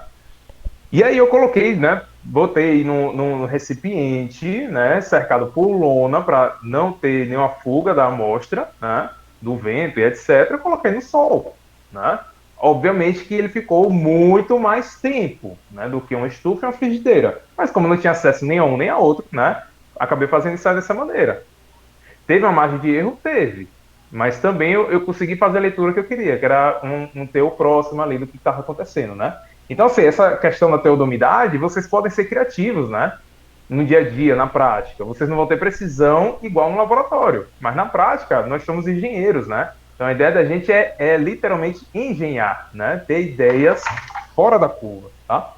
E aí eu coloquei, né? Botei no recipiente, né? Cercado por lona para não ter nenhuma fuga da amostra, né? Do vento e etc. Eu coloquei no sol, né? Obviamente que ele ficou muito mais tempo, né? Do que uma estufa e uma frigideira. Mas como eu não tinha acesso nem a um nem a outro, né? Acabei fazendo isso dessa maneira. Teve uma margem de erro? Teve. Mas também eu consegui fazer a leitura que eu queria, que era um teor próximo ali do que estava acontecendo, né? Então, assim, essa questão da teor da umidade, vocês podem ser criativos, né? No dia a dia, na prática. Vocês não vão ter precisão igual no laboratório. Mas na prática, nós somos engenheiros, né? Então a ideia da gente é literalmente engenhar, né? Ter ideias fora da curva, tá?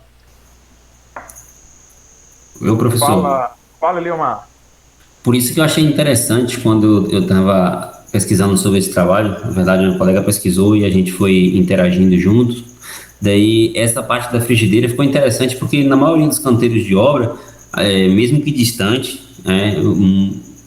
Meu professor. Fala, Eliomar. Por isso que eu achei interessante quando eu estava pesquisando sobre esse trabalho. Na verdade, um colega pesquisou e a gente foi interagindo juntos. Daí, essa parte da frigideira ficou interessante porque na maioria dos canteiros de obra, mesmo que distante,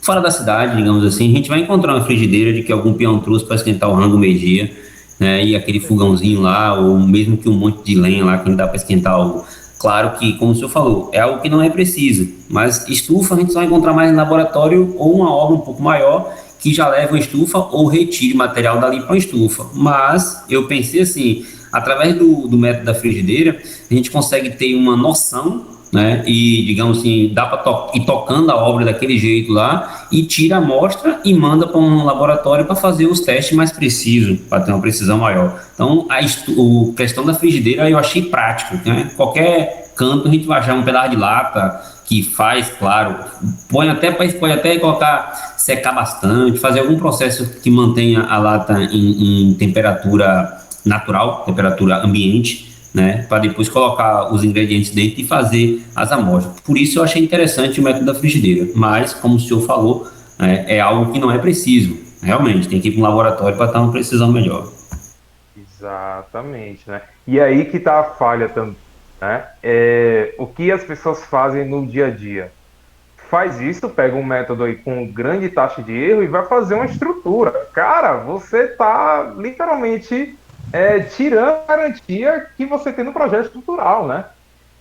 fora da cidade, digamos assim, a gente vai encontrar uma frigideira de que algum peão trouxe para esquentar o rango meio-dia, né, e aquele fogãozinho lá, ou mesmo que um monte de lenha lá que não dá para esquentar algo. Claro que, como o senhor falou, é algo que não é preciso, mas estufa a gente só vai encontrar mais em laboratório ou uma obra um pouco maior que já leva uma estufa ou retire material dali para uma estufa. Mas eu pensei assim, através do método da frigideira, a gente consegue ter uma noção, né? E, digamos assim, dá para ir tocando a obra daquele jeito lá e tira a amostra e manda para um laboratório para fazer os testes mais precisos, para ter uma precisão maior. Então, a questão da frigideira eu achei prático, né? Qualquer canto a gente vai achar um pedaço de lata que faz, claro, pode até colocar, secar bastante, fazer algum processo que mantenha a lata em temperatura natural, temperatura ambiente, né, para depois colocar os ingredientes dentro e fazer as amostras. Por isso eu achei interessante o método da frigideira, mas, como o senhor falou, é algo que não é preciso, realmente, tem que ir para um laboratório para ter uma precisão melhor. Exatamente, né? E aí que tá a falha também, né? O que as pessoas fazem no dia a dia. Faz isso, pega um método aí com grande taxa de erro e vai fazer uma estrutura. Cara, você tá literalmente tirando a garantia que você tem no projeto estrutural, né?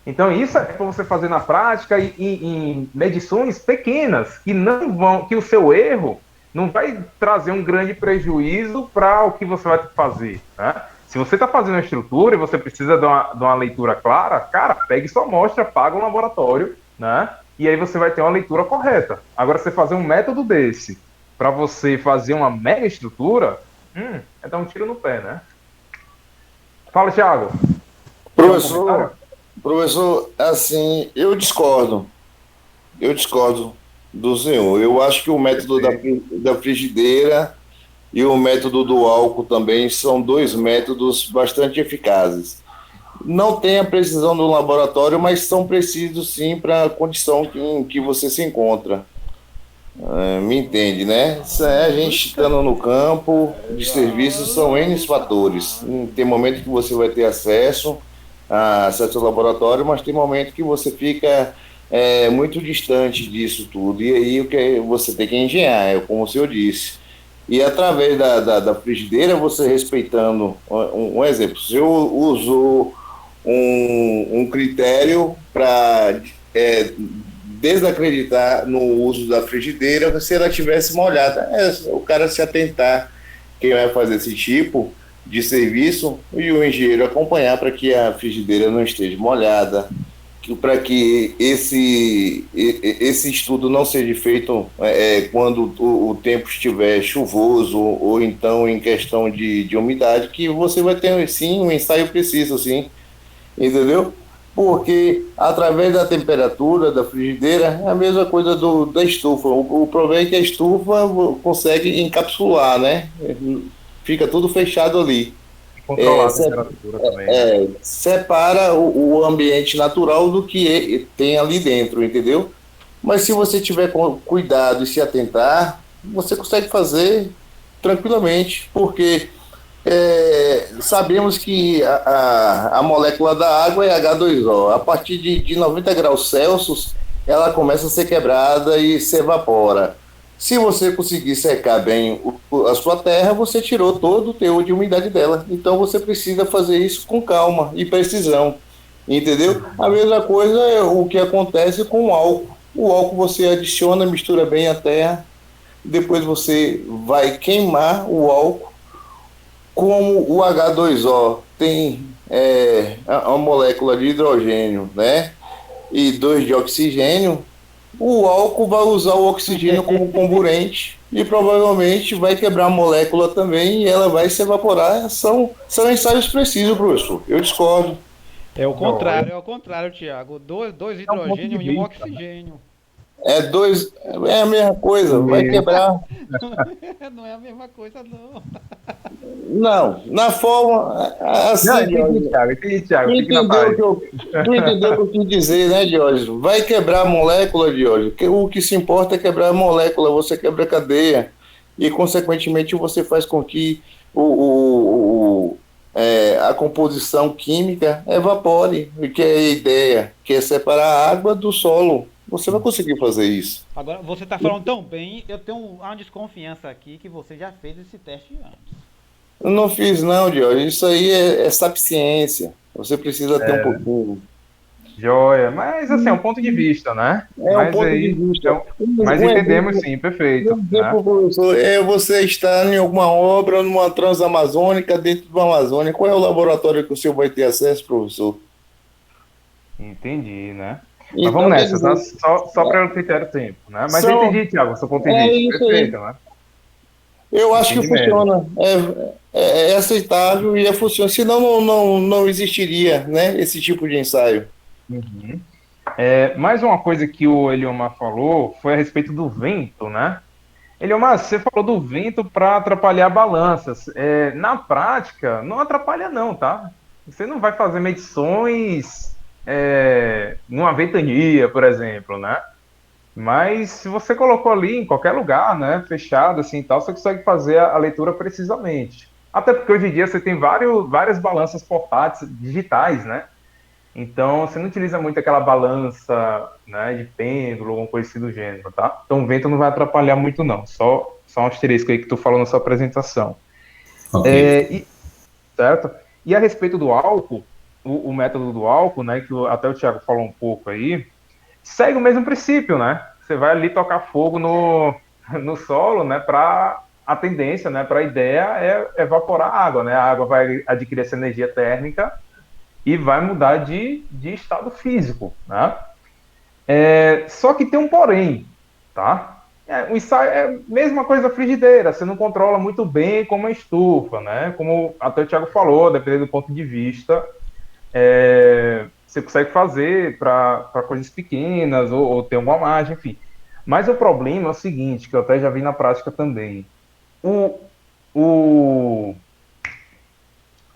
Então isso é para você fazer na prática e em medições pequenas, que o seu erro não vai trazer um grande prejuízo para o que você vai fazer, né? Se você está fazendo uma estrutura e você precisa de uma leitura clara, cara, pegue sua amostra, paga um laboratório, né? E aí você vai ter uma leitura correta. Agora, você fazer um método desse para você fazer uma mega estrutura, é dar um tiro no pé, né? Fala, Thiago. Professor, assim, eu discordo do senhor. Eu acho que o método da frigideira e o método do álcool também são dois métodos bastante eficazes. Não tem a precisão do laboratório, mas são precisos sim para a condição em que você se encontra. Me entende, né? A gente estando no campo de serviço são N fatores. Tem momento que você vai ter acesso ao laboratório, mas tem momento que você fica muito distante disso tudo. E aí o que você tem que engenhar, como o senhor disse. E através da frigideira, você respeitando, um exemplo, se eu uso um critério para desacreditar no uso da frigideira se ela tivesse molhada. O cara se atentar, quem vai fazer esse tipo de serviço, e o engenheiro acompanhar para que a frigideira não esteja molhada, para que esse estudo não seja feito quando o tempo estiver chuvoso ou então em questão de umidade, que você vai ter sim um ensaio preciso, sim, entendeu? Porque através da temperatura da frigideira é a mesma coisa da estufa. O problema é que a estufa consegue encapsular, né? Fica tudo fechado ali. Controlar a temperatura também. Separa o ambiente natural do que tem ali dentro, entendeu? Mas se você tiver cuidado e se atentar, você consegue fazer tranquilamente, porque sabemos que a molécula da água é H2O. A partir de 90 graus Celsius, ela começa a ser quebrada e se evapora. Se você conseguir secar bem a sua terra, você tirou todo o teor de umidade dela. Então você precisa fazer isso com calma e precisão, entendeu? A mesma coisa é o que acontece com o álcool. O álcool você adiciona, mistura bem a terra, depois você vai queimar o álcool. Como o H2O tem a molécula de hidrogênio, né, e 2 de oxigênio, o álcool vai usar o oxigênio como comburente e provavelmente vai quebrar a molécula também e ela vai se evaporar. São ensaios precisos, professor. Eu discordo. É o contrário, Thiago. Dois hidrogênio e um oxigênio. É a mesma coisa, vai quebrar. Não é a mesma coisa, não. Não, na forma. Assim, Thiago, tu entendeu o que eu quis dizer, né, Diógenes? Vai quebrar a molécula, Diógenes. O que se importa é quebrar a molécula, você quebra a cadeia. E, consequentemente, você faz com que a composição química evapore. Que é a ideia, que é separar a água do solo. Você vai conseguir fazer isso. Agora, você está falando tão bem, eu tenho uma desconfiança aqui que você já fez esse teste antes. Eu não fiz não, Diogo. Isso aí é sapiência. Você precisa ter um pouquinho. Joia. Mas, assim, é um ponto de vista, né? Um ponto de vista. Mas entendemos sim, perfeito. Professor, você está em alguma obra, numa transamazônica, dentro do Amazônia. Qual é o laboratório que o senhor vai ter acesso, professor? Entendi, né? Mas vamos Então, quer nessa, tá? dizer, Só para eu ter o tempo, né? Mas eu são, entendi, Thiago, seu ponto de é vista. isso aí. Perfeito, né? Eu acho que Entendi mesmo. funciona. É aceitável e funciona. Senão não existiria, né, esse tipo de ensaio. Uhum. Mais uma coisa que o Eliomar falou foi a respeito do vento, né? Eliomar, você falou do vento para atrapalhar balanças. Na prática, não atrapalha não, tá? Você não vai fazer medições numa ventania, por exemplo, né? Mas se você colocou ali em qualquer lugar, né, fechado assim e tal, você consegue fazer a leitura precisamente. Até porque hoje em dia você tem várias balanças portáteis digitais, né? Então você não utiliza muito aquela balança, né, de pêndulo ou alguma coisa assim do gênero, tá? Então o vento não vai atrapalhar muito não. Só um asterisco aí que tu falou na sua apresentação. Ok. Certo? E a respeito do álcool, o método do álcool, né, que até o Thiago falou um pouco aí, segue o mesmo princípio, né? Você vai ali tocar fogo no solo, né? Para a tendência, né? Para a ideia é evaporar a água, né? A água vai adquirir essa energia térmica e vai mudar de estado físico, né? Só que tem um porém, tá? O ensaio é a mesma coisa da frigideira, você não controla muito bem como a estufa, né? Como até o Thiago falou, dependendo do ponto de vista, você consegue fazer para coisas pequenas ou ter alguma margem, enfim. Mas o problema é o seguinte, que eu até já vi na prática também. O, o,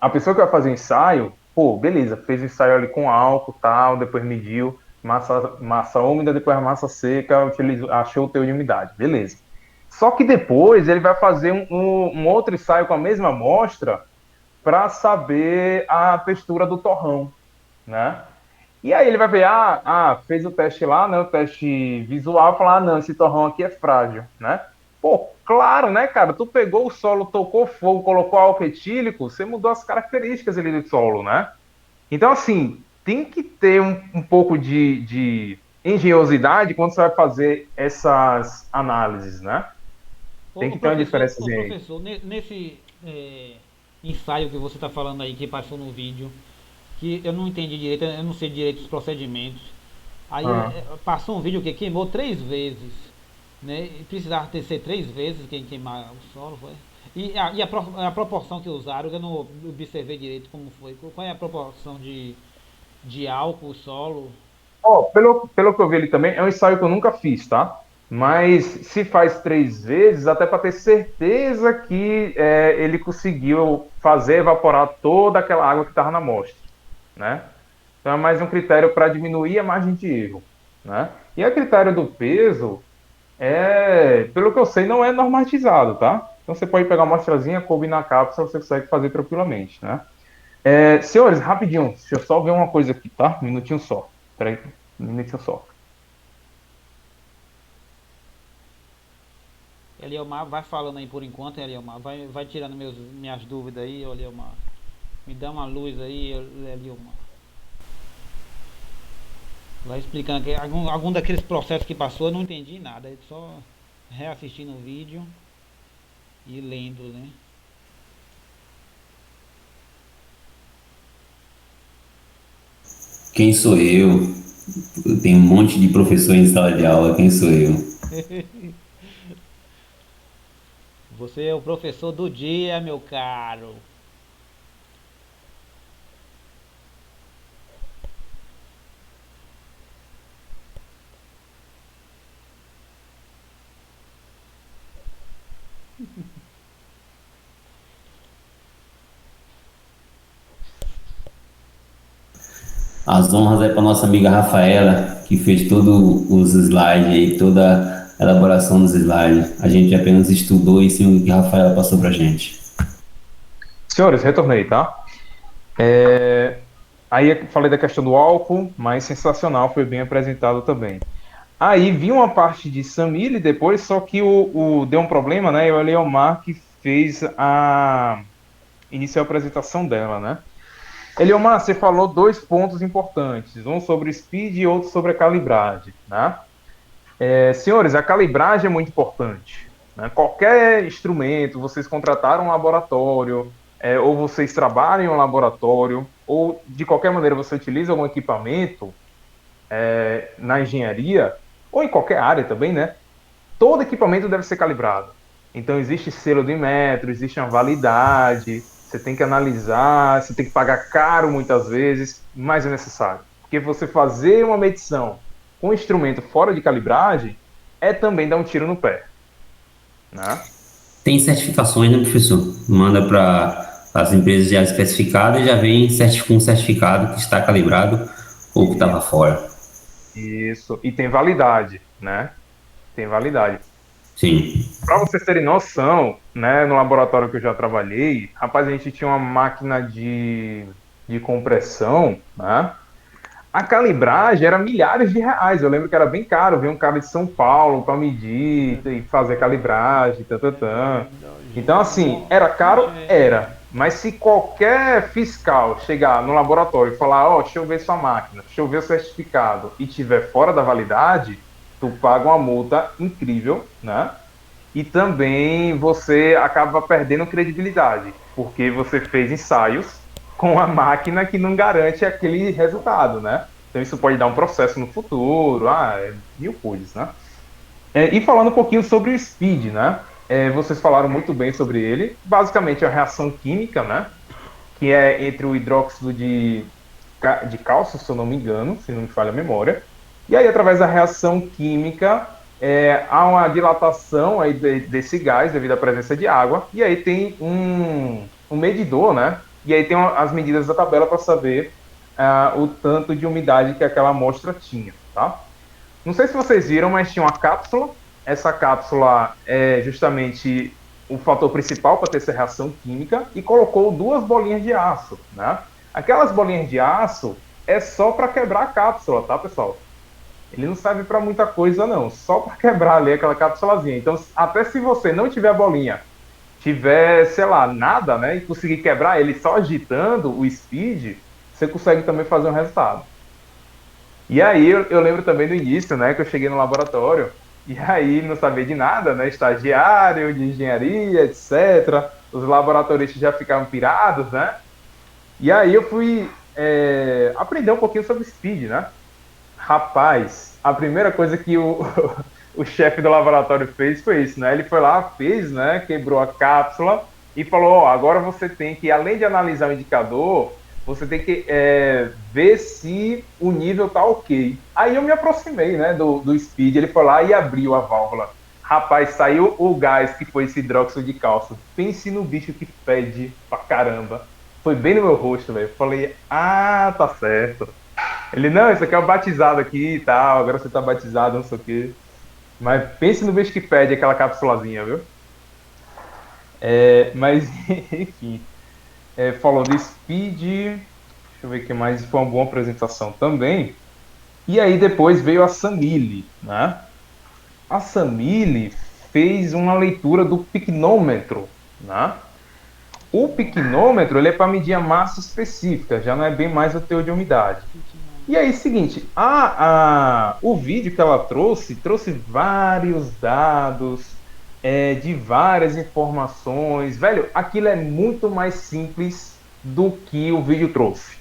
a pessoa que vai fazer o ensaio, pô, beleza, fez o ensaio ali com álcool, tal, depois mediu massa úmida, depois a massa seca, achou o teu de umidade, beleza. Só que depois ele vai fazer um outro ensaio com a mesma amostra para saber a textura do torrão, né? E aí ele vai ver, fez o teste lá, né? O teste visual, falar, não, esse torrão aqui é frágil, né? Pô, claro, né, cara? Tu pegou o solo, tocou fogo, colocou álcool etílico, você mudou as características ali do solo, né? Então, assim, tem que ter um pouco de engenhosidade quando você vai fazer essas análises, né? Tem Ô, que ter uma diferença aí. professor, nesse ensaio que você está falando aí, que passou no vídeo, que eu não entendi direito, eu não sei direito os procedimentos. Aí passou um vídeo que queimou 3 vezes, né? E precisava ser 3 vezes quem queimar o solo, foi? A proporção que usaram, eu não observei direito como foi. Qual é a proporção de álcool, solo? Pelo que eu vi ali também, é um ensaio que eu nunca fiz, tá? Mas se faz 3 vezes, até para ter certeza que ele conseguiu fazer evaporar toda aquela água que estava na amostra, né? Então é mais um critério para diminuir a margem de erro, né? E a critério do peso, pelo que eu sei, não é normatizado, tá? Então você pode pegar uma amostrazinha, coube na cápsula, você consegue fazer tranquilamente, né? Senhores, rapidinho, deixa eu só ver uma coisa aqui, tá? Um minutinho só. Peraí, um minutinho só. Eliomar, vai falando aí por enquanto, Eliomar. Vai tirando minhas dúvidas aí, Eliomar. Me dá uma luz aí, Eliomar. Vai explicando que algum daqueles processos que passou eu não entendi nada. É só reassistindo o vídeo e lendo, né? Quem sou eu? Tem um monte de professor em sala de aula. Quem sou eu? Você é o professor do dia, meu caro. As honras é para nossa amiga Rafaela, que fez todos os slides aí, toda a elaboração dos slides. A gente apenas estudou em cima do que a Rafaela passou pra gente. Senhores, retornei, tá? Aí eu falei da questão do álcool, mas sensacional, foi bem apresentado também. Aí vi uma parte de Samile depois, só que deu um problema, né? E o Eliomar que fez iniciou a apresentação dela, né? Eliomar, você falou 2 pontos importantes, um sobre speed e outro sobre a calibragem, né? Senhores, a calibragem é muito importante, né? Qualquer instrumento, vocês contrataram um laboratório, ou vocês trabalham em um laboratório, ou de qualquer maneira você utiliza algum equipamento, na engenharia, ou em qualquer área também, né? Todo equipamento deve ser calibrado. Então, existe selo de metro, existe uma validade, você tem que analisar, você tem que pagar caro muitas vezes, mas é necessário. Porque você fazer uma medição com um instrumento fora de calibragem é também dar um tiro no pé, né? Tem certificações, né, professor? Manda para as empresas já especificadas e já vem com um certificado que está calibrado ou que estava fora. Isso, e tem validade, né? Tem validade. Sim. Para vocês terem noção, né, no laboratório que eu já trabalhei, rapaz, a gente tinha uma máquina de compressão, né? A calibragem era milhares de reais. Eu lembro que era bem caro ver um cara de São Paulo para medir e fazer calibragem, tã. Então, assim, era caro? Era. Mas se qualquer fiscal chegar no laboratório e falar, ó, deixa eu ver sua máquina, deixa eu ver o certificado, e tiver fora da validade, tu paga uma multa incrível, né? E também você acaba perdendo credibilidade, porque você fez ensaios com a máquina que não garante aquele resultado, né? Então isso pode dar um processo no futuro, mil coisas, né? E falando um pouquinho sobre o SPEED, né? Vocês falaram muito bem sobre ele. Basicamente é a reação química, né? Que é entre o hidróxido de cálcio, se eu não me engano, se não me falha a memória. E aí, através da reação química, há uma dilatação aí desse gás devido à presença de água. E aí tem um medidor, né? E aí tem as medidas da tabela para saber o tanto de umidade que aquela amostra tinha, tá? Não sei se vocês viram, mas tinha uma cápsula. Essa cápsula é justamente o fator principal para ter essa reação química e colocou 2 bolinhas de aço, né? Aquelas bolinhas de aço é só para quebrar a cápsula, tá, pessoal? Ele não serve para muita coisa, não. Só para quebrar ali aquela cápsulazinha. Então, até se você não tiver a bolinha, tiver, sei lá, nada, né, e conseguir quebrar ele só agitando o SPEED, você consegue também fazer um resultado. E aí, eu lembro também do início, né, que eu cheguei no laboratório, e aí não sabia de nada, né, estagiário, de engenharia, etc. Os laboratoristas já ficavam pirados, né? E aí eu fui aprender um pouquinho sobre SPEED, né? Rapaz, a primeira coisa que o chefe do laboratório fez foi isso, né? Ele foi lá, fez, né? Quebrou a cápsula e falou, ó, agora você tem que, além de analisar o indicador, você tem que ver se o nível tá ok. Aí eu me aproximei, né, do SPEED, ele foi lá e abriu a válvula. Rapaz, saiu o gás que foi esse hidróxido de cálcio. Pense no bicho que fede pra caramba. Foi bem no meu rosto, velho. Falei, tá certo. Ele, não, isso aqui é o batizado aqui e tal, agora você tá batizado, não sei o quê. Mas pense no bicho que pede aquela cápsulazinha, viu? Mas, enfim. Falou do SPEED. Deixa eu ver o que mais. Foi uma boa apresentação também. E aí depois veio a Samile, né? A Samile fez uma leitura do piquenômetro, né? O piquenômetro ele é para medir a massa específica, já não é bem mais o teor de umidade. E aí, seguinte, o vídeo que ela trouxe vários dados, de várias informações. Velho, aquilo é muito mais simples do que o vídeo trouxe.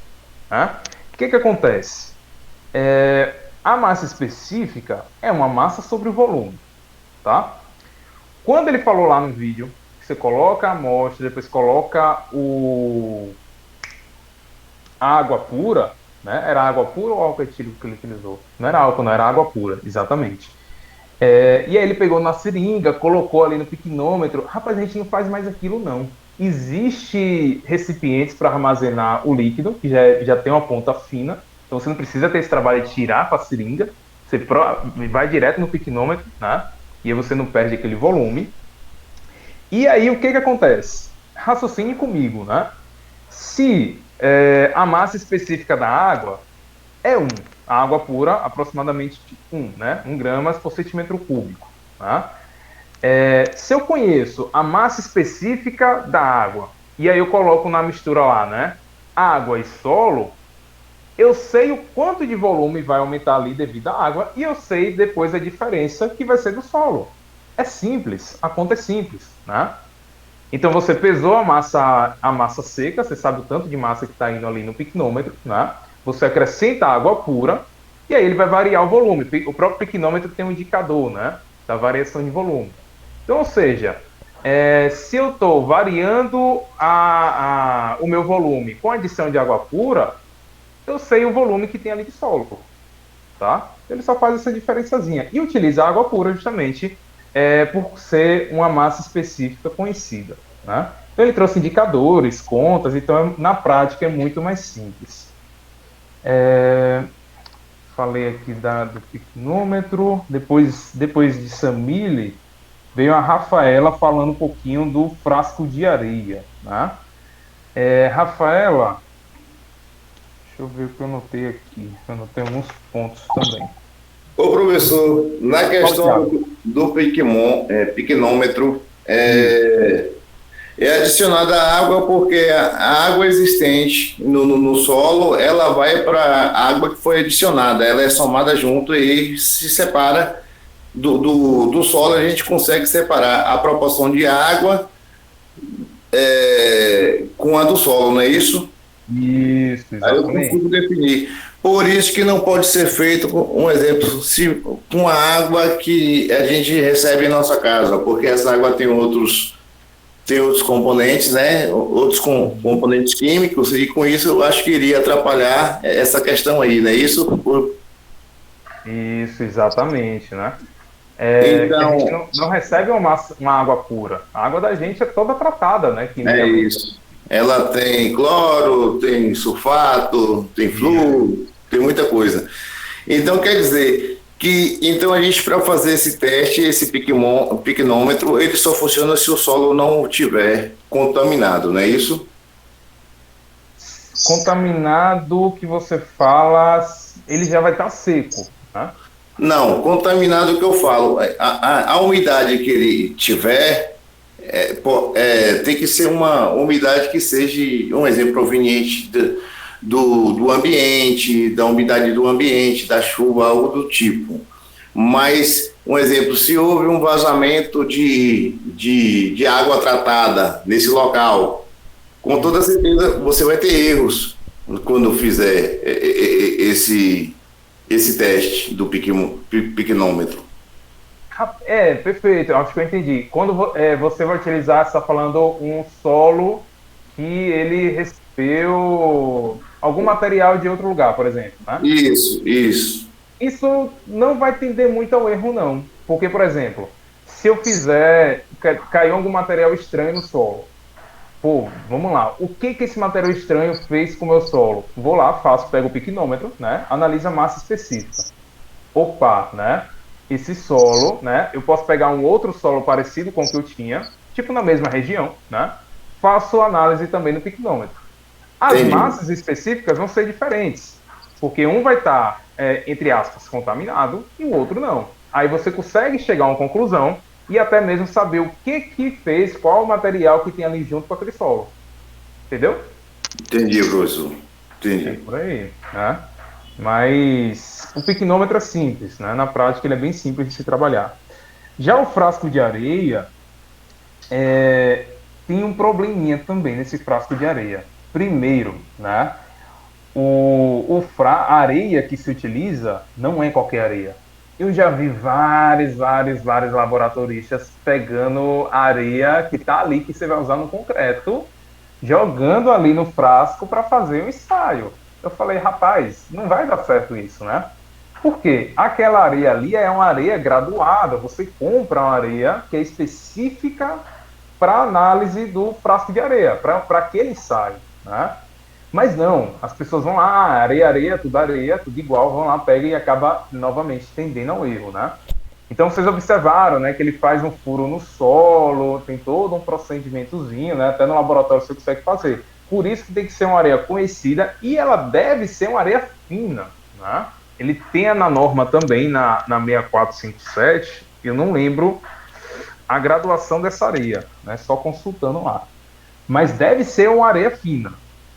Né? O que acontece? A massa específica é uma massa sobre o volume. Tá? Quando ele falou lá no vídeo, você coloca a amostra, depois coloca a água pura, né? Era água pura ou álcool etílico que ele utilizou? Não era álcool, não, era água pura, exatamente. E aí ele pegou na seringa, colocou ali no piquenômetro. Rapaz, a gente não faz mais aquilo, não. Existe recipientes para armazenar o líquido, que já tem uma ponta fina, então você não precisa ter esse trabalho de tirar para a seringa, você vai direto no piquenômetro, né? E aí você não perde aquele volume. E aí o que acontece? Raciocine comigo, né? Se a massa específica da água é 1, a água pura aproximadamente 1, né? 1 gramas por centímetro cúbico. Tá? Se eu conheço a massa específica da água, e aí eu coloco na mistura lá, né? Água e solo, eu sei o quanto de volume vai aumentar ali devido à água, e eu sei depois a diferença que vai ser do solo. É simples, a conta é simples, né? Então você pesou a massa seca, você sabe o tanto de massa que está indo ali no piquenômetro, né? Você acrescenta água pura, E aí ele vai variar o volume. O próprio piquinômetro tem um indicador, né, da variação de volume. Então, ou seja, se eu estou variando o meu volume com adição de água pura, eu sei o volume que tem ali de solo, tá? Ele só faz essa diferençazinha. E utiliza a água pura justamente por ser uma massa específica conhecida, né? Então ele trouxe indicadores, contas, então na prática é muito mais simples. Falei aqui do piquinômetro, depois de Samile, veio a Rafaela falando um pouquinho do frasco de areia, né? Rafaela, deixa eu ver o que eu anotei aqui, eu anotei alguns pontos também. Ô, professor, na questão do piquinômetro, é adicionada água porque a água existente no solo, ela vai para a água que foi adicionada, ela é somada junto e se separa do solo, a gente consegue separar a proporção de água com a do solo, não é isso? Isso, exatamente. Aí eu consigo definir. Por isso que não pode ser feito, um exemplo, com a água que a gente recebe em nossa casa, porque essa água tem outros componentes, né? Outros componentes químicos, e com isso eu acho que iria atrapalhar essa questão aí, não é isso? Isso, exatamente, né? Então, a gente não recebe uma água pura. A água da gente é toda tratada, né? Isso. Ela tem cloro, tem sulfato, tem flúor, tem muita coisa. Então, quer dizer que então a gente, para fazer esse teste, esse piquinômetro, ele só funciona se o solo não estiver contaminado, não é isso? Contaminado, que você fala, ele já vai estar seco, né? Não, contaminado que eu falo, a umidade que ele tiver tem que ser uma umidade que seja, um exemplo, proveniente do ambiente, da umidade do ambiente, da chuva, algo do tipo. Mas, um exemplo, se houve um vazamento de água tratada nesse local, com toda certeza você vai ter erros quando fizer esse teste do piquinômetro. Perfeito, acho que eu entendi. Quando você vai utilizar, você está falando um solo que ele recebeu algum material de outro lugar, por exemplo, né? Isso. Isso não vai tender muito ao erro, não. Porque, por exemplo, se eu fizer, caiu algum material estranho no solo, vamos lá, o que esse material estranho fez com o meu solo? Vou lá, pego o piquinômetro, né? Analisa a massa específica. Né? Esse solo, né? Eu posso pegar um outro solo parecido com o que eu tinha, tipo na mesma região, né? Faço análise também no piquinômetro. As massas específicas vão ser diferentes, porque um vai estar, entre aspas, contaminado e o outro não. Aí você consegue chegar a uma conclusão e até mesmo saber o que fez, qual o material que tem ali junto com aquele solo. Entendeu? Entendi, professor. Entendi. Por aí, né? Mas o piquinômetro é simples, né? Na prática ele é bem simples de se trabalhar. Já o frasco de areia, tem um probleminha também nesse frasco de areia. Primeiro, né? A areia que se utiliza não é qualquer areia. Eu já vi vários laboratoristas pegando a areia que está ali, que você vai usar no concreto, jogando ali no frasco para fazer um ensaio. Eu falei, rapaz, não vai dar certo isso, né? Por quê? Aquela areia ali é uma areia graduada. Você compra uma areia que é específica para análise do frasco de areia, para aquele ensaio, né? Mas não, as pessoas vão lá, areia, tudo igual, vão lá, pegam e acaba novamente tendendo ao erro, né? Então vocês observaram, né, que ele faz um furo no solo, tem todo um procedimentozinho, né? Até no laboratório você consegue fazer. Por isso que tem que ser uma areia conhecida e ela deve ser uma areia fina, né? Ele tem na norma também, na 6457, eu não lembro a graduação dessa areia, né? Só consultando lá. Mas deve ser uma areia fina,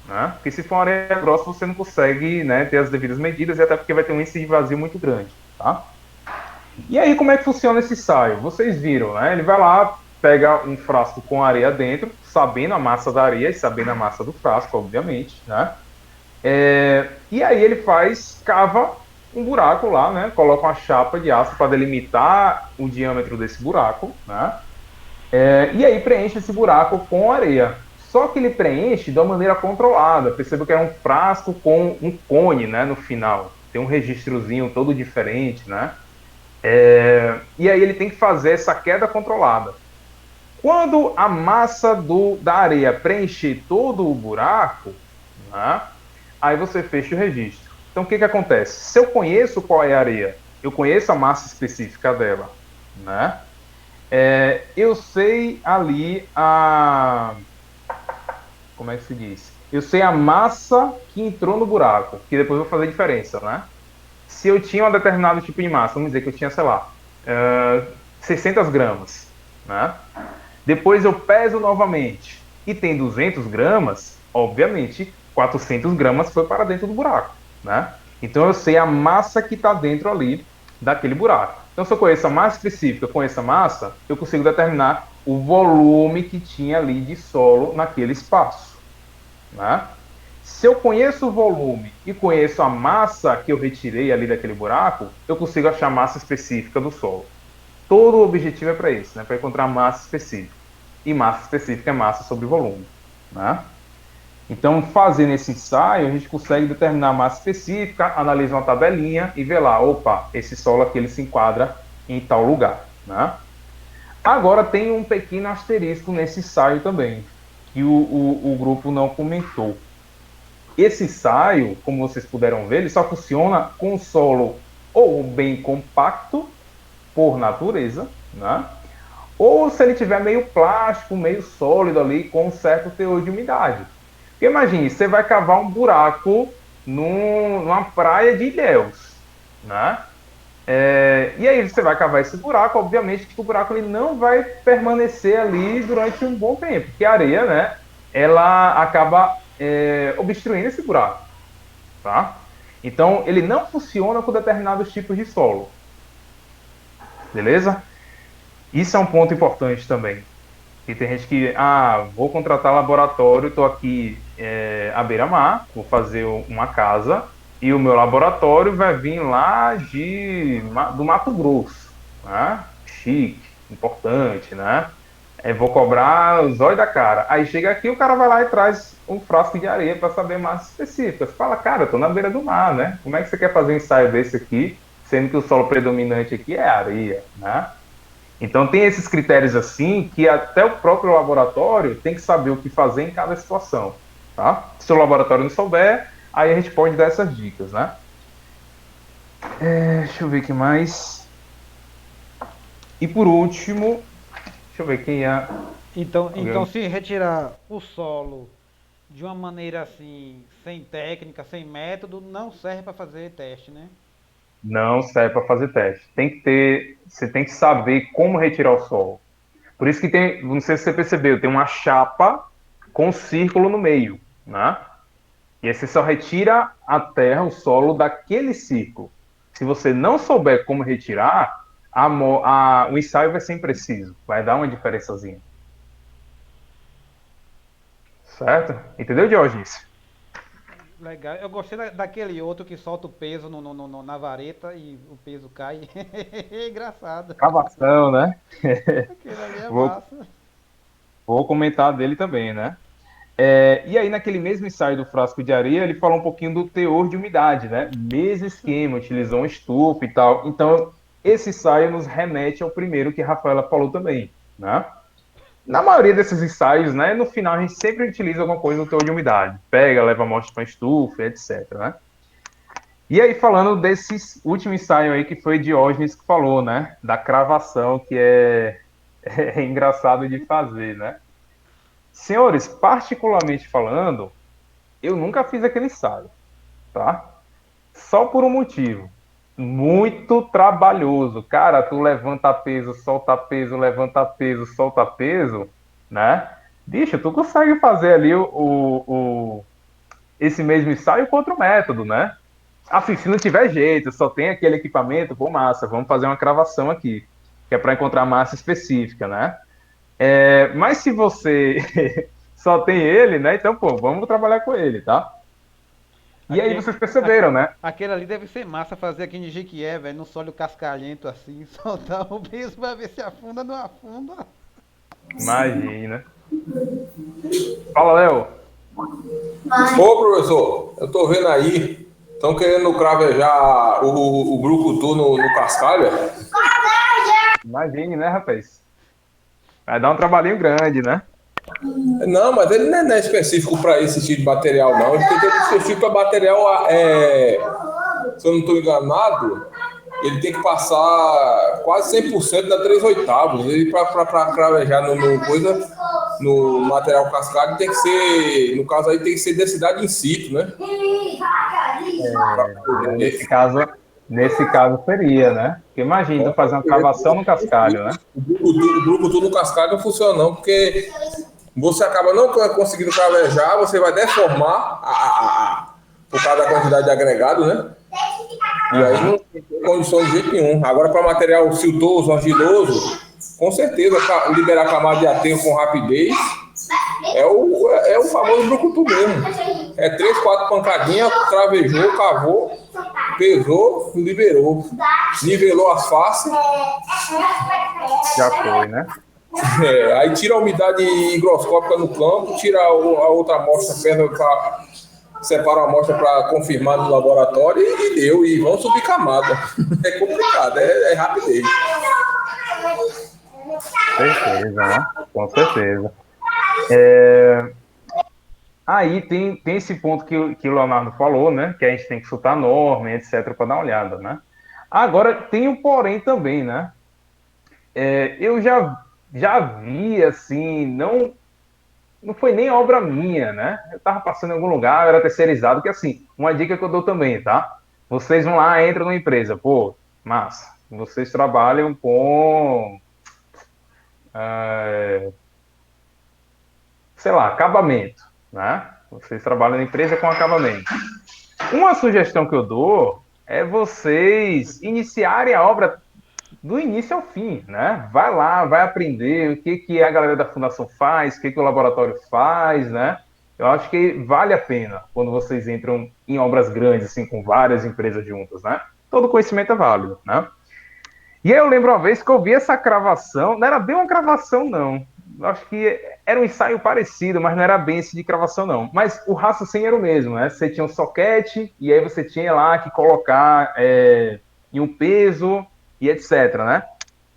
né? Porque se for uma areia grossa, você não consegue, né, ter as devidas medidas e até porque vai ter um índice de vazio muito grande, tá? E aí, como é que funciona esse ensaio? Vocês viram, né? Ele vai lá, pega um frasco com areia dentro, sabendo a massa da areia e sabendo a massa do frasco, obviamente, né? E aí ele cava um buraco lá, né? Coloca uma chapa de aço para delimitar o diâmetro desse buraco, né? E aí preenche esse buraco com areia. Só que ele preenche de uma maneira controlada. Perceba que é um frasco com um cone, né, no final. Tem um registrozinho todo diferente, né? E aí ele tem que fazer essa queda controlada. Quando a massa da areia preencher todo o buraco, né, aí você fecha o registro. Então o que acontece? Se eu conheço qual é a areia, eu conheço a massa específica dela, né? Eu sei ali como é que se diz? Eu sei a massa que entrou no buraco, que depois eu vou fazer diferença, né? Se eu tinha um determinado tipo de massa, vamos dizer que eu tinha, sei lá, 600 gramas, né? Depois eu peso novamente e tem 200 gramas, obviamente, 400 gramas foi para dentro do buraco, né? Então eu sei a massa que está dentro ali daquele buraco. Então se eu conheço a massa específica com essa massa, eu consigo determinar o volume que tinha ali de solo naquele espaço, né? Se eu conheço o volume e conheço a massa que eu retirei ali daquele buraco, eu consigo achar a massa específica do solo. Todo o objetivo é para isso, né? Para encontrar massa específica. E massa específica é massa sobre volume, né? Então, fazendo esse ensaio, a gente consegue determinar a massa específica, analisa uma tabelinha e vê lá, opa, esse solo aqui ele se enquadra em tal lugar, né? Agora tem um pequeno asterisco nesse ensaio também, que o grupo não comentou. Esse ensaio, como vocês puderam ver, ele só funciona com solo ou bem compacto, por natureza, né? Ou se ele tiver meio plástico, meio sólido ali, com um certo teor de umidade. Porque imagine, você vai cavar um buraco numa praia de Ilhéus, né? E aí você vai cavar esse buraco, obviamente que o buraco ele não vai permanecer ali durante um bom tempo, porque a areia, né, ela acaba obstruindo esse buraco, tá? Então ele não funciona com determinados tipos de solo, beleza? Isso é um ponto importante também. E tem gente que, vou contratar laboratório, estou aqui à beira-mar, vou fazer uma casa, e o meu laboratório vai vir lá do Mato Grosso, né? Chique, importante, né? Vou cobrar os olhos da cara. Aí chega aqui, o cara vai lá e traz um frasco de areia para saber massas específicas. Você fala, cara, eu estou na beira do mar, né? Como é que você quer fazer um ensaio desse aqui, sendo que o solo predominante aqui é areia, né? Então tem esses critérios assim que até o próprio laboratório tem que saber o que fazer em cada situação, tá? Se o laboratório não souber, aí a gente pode dar essas dicas, né? Deixa eu ver o que mais. E por último, deixa eu ver quem é. Então se retirar o solo de uma maneira assim, sem técnica, sem método, não serve para fazer teste, né? Não serve para fazer teste. Você tem que saber como retirar o solo. Por isso que tem, não sei se você percebeu, tem uma chapa com um círculo no meio, né? E aí você só retira a terra, o solo daquele círculo. Se você não souber como retirar, o ensaio vai ser impreciso, vai dar uma diferençazinha. Certo? Entendeu, Diógenes? Legal. Eu gostei daquele outro que solta o peso na vareta e o peso cai. Engraçado. Cavação, né? Aquele ali é massa. Vou comentar dele também, né? E aí, naquele mesmo ensaio do frasco de areia, ele falou um pouquinho do teor de umidade, né? Mesmo esquema, utilizou uma estufa e tal. Então, esse ensaio nos remete ao primeiro que a Rafaela falou também, né? Na maioria desses ensaios, né, no final a gente sempre utiliza alguma coisa no teor de umidade. Pega, leva a amostra para a estufa, etc, né? E aí, falando desse último ensaio aí, que foi Diógenes que falou, né? Da cravação, que é engraçado de fazer, né? Senhores, particularmente falando, eu nunca fiz aquele ensaio, tá? Só por um motivo. Muito trabalhoso. Cara, tu levanta peso, solta peso, levanta peso, solta peso, né? Bicho, tu consegue fazer ali esse mesmo ensaio com outro método, né? Assim, se não tiver jeito, só tem aquele equipamento, pô, massa, vamos fazer uma cravação aqui, que é para encontrar massa específica, né? Mas se você só tem ele, né? Então, pô, vamos trabalhar com ele, tá? E aí vocês perceberam, né? Aquele ali deve ser massa fazer aqui de Jequié, velho, no sólio cascalhento assim, soltar o peso pra ver se afunda ou não afunda. Imagina. Fala, Léo. Ô, professor, eu tô vendo aí, estão querendo cravejar o brucutu no cascalho. Imagine, né, rapaz? Vai dar um trabalhinho grande, né? Não, mas ele não é específico para esse tipo de material, não. Ele tem que ser específico para material, se eu não estou enganado, ele tem que passar quase 100% da 3/8. Ele para cravejar no material cascalho tem que ser, no caso aí, tem que ser densidade in situ, né? Nesse caso seria, né? Porque imagina tu fazer uma cavação no cascalho, né? O brucutu no cascalho não funciona não, porque você acaba não conseguindo cravejar, você vai deformar por causa da quantidade de agregado, né? E aí não tem condições de jeito nenhum. Agora, para material siltoso, argiloso, com certeza, liberar a camada de aterro com rapidez é o famoso brucutu mesmo. É 3, 4 pancadinhas, travejou, cavou, pesou, liberou. Nivelou as faces. Já foi, né? Aí tira a umidade higroscópica no campo, tira a outra amostra, separa a amostra para confirmar no laboratório e deu. E vão subir camada. É complicado, é rapidez. Certeza, né? Com certeza. Aí tem esse ponto que o Leonardo falou, né? Que a gente tem que soltar a norma, etc., para dar uma olhada, né? Agora, tem um porém também, né? Eu já vi, assim, não foi nem obra minha, né? Eu tava passando em algum lugar, era terceirizado, que assim, uma dica que eu dou também, tá? Vocês vão lá, entram numa empresa, pô, massa, vocês trabalham com, sei lá, acabamento, né? Vocês trabalham na empresa com acabamento. Uma sugestão que eu dou é vocês iniciarem a obra do início ao fim, né? Vai lá, vai aprender o que a galera da fundação faz, o que o laboratório faz, né? Eu acho que vale a pena quando vocês entram em obras grandes, assim, com várias empresas juntas, né? Todo conhecimento é válido, né? E aí eu lembro uma vez que eu vi essa cravação, não era bem uma cravação, não. Eu acho que era um ensaio parecido, mas não era bem esse de cravação, não. Mas o raciocínio era o mesmo, né? Você tinha um soquete, e aí você tinha lá que colocar em um peso e etc, né?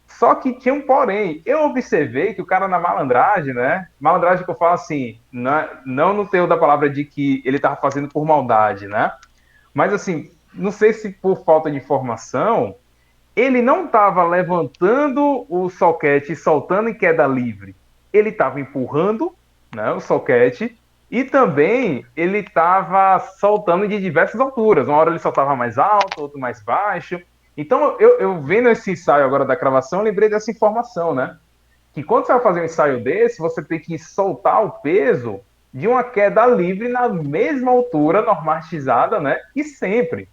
Só que tinha um porém. Eu observei que o cara na malandragem, né? Malandragem que eu falo assim, não no teor da palavra de que ele tava fazendo por maldade, né? Mas assim, não sei se por falta de informação, ele não estava levantando o soquete e soltando em queda livre. Ele estava empurrando, né, o soquete, e também ele estava soltando de diversas alturas. Uma hora ele soltava mais alto, outra mais baixo. Então, eu vendo esse ensaio agora da cravação, eu lembrei dessa informação, né? Que quando você vai fazer um ensaio desse, você tem que soltar o peso de uma queda livre na mesma altura normatizada, né? E sempre.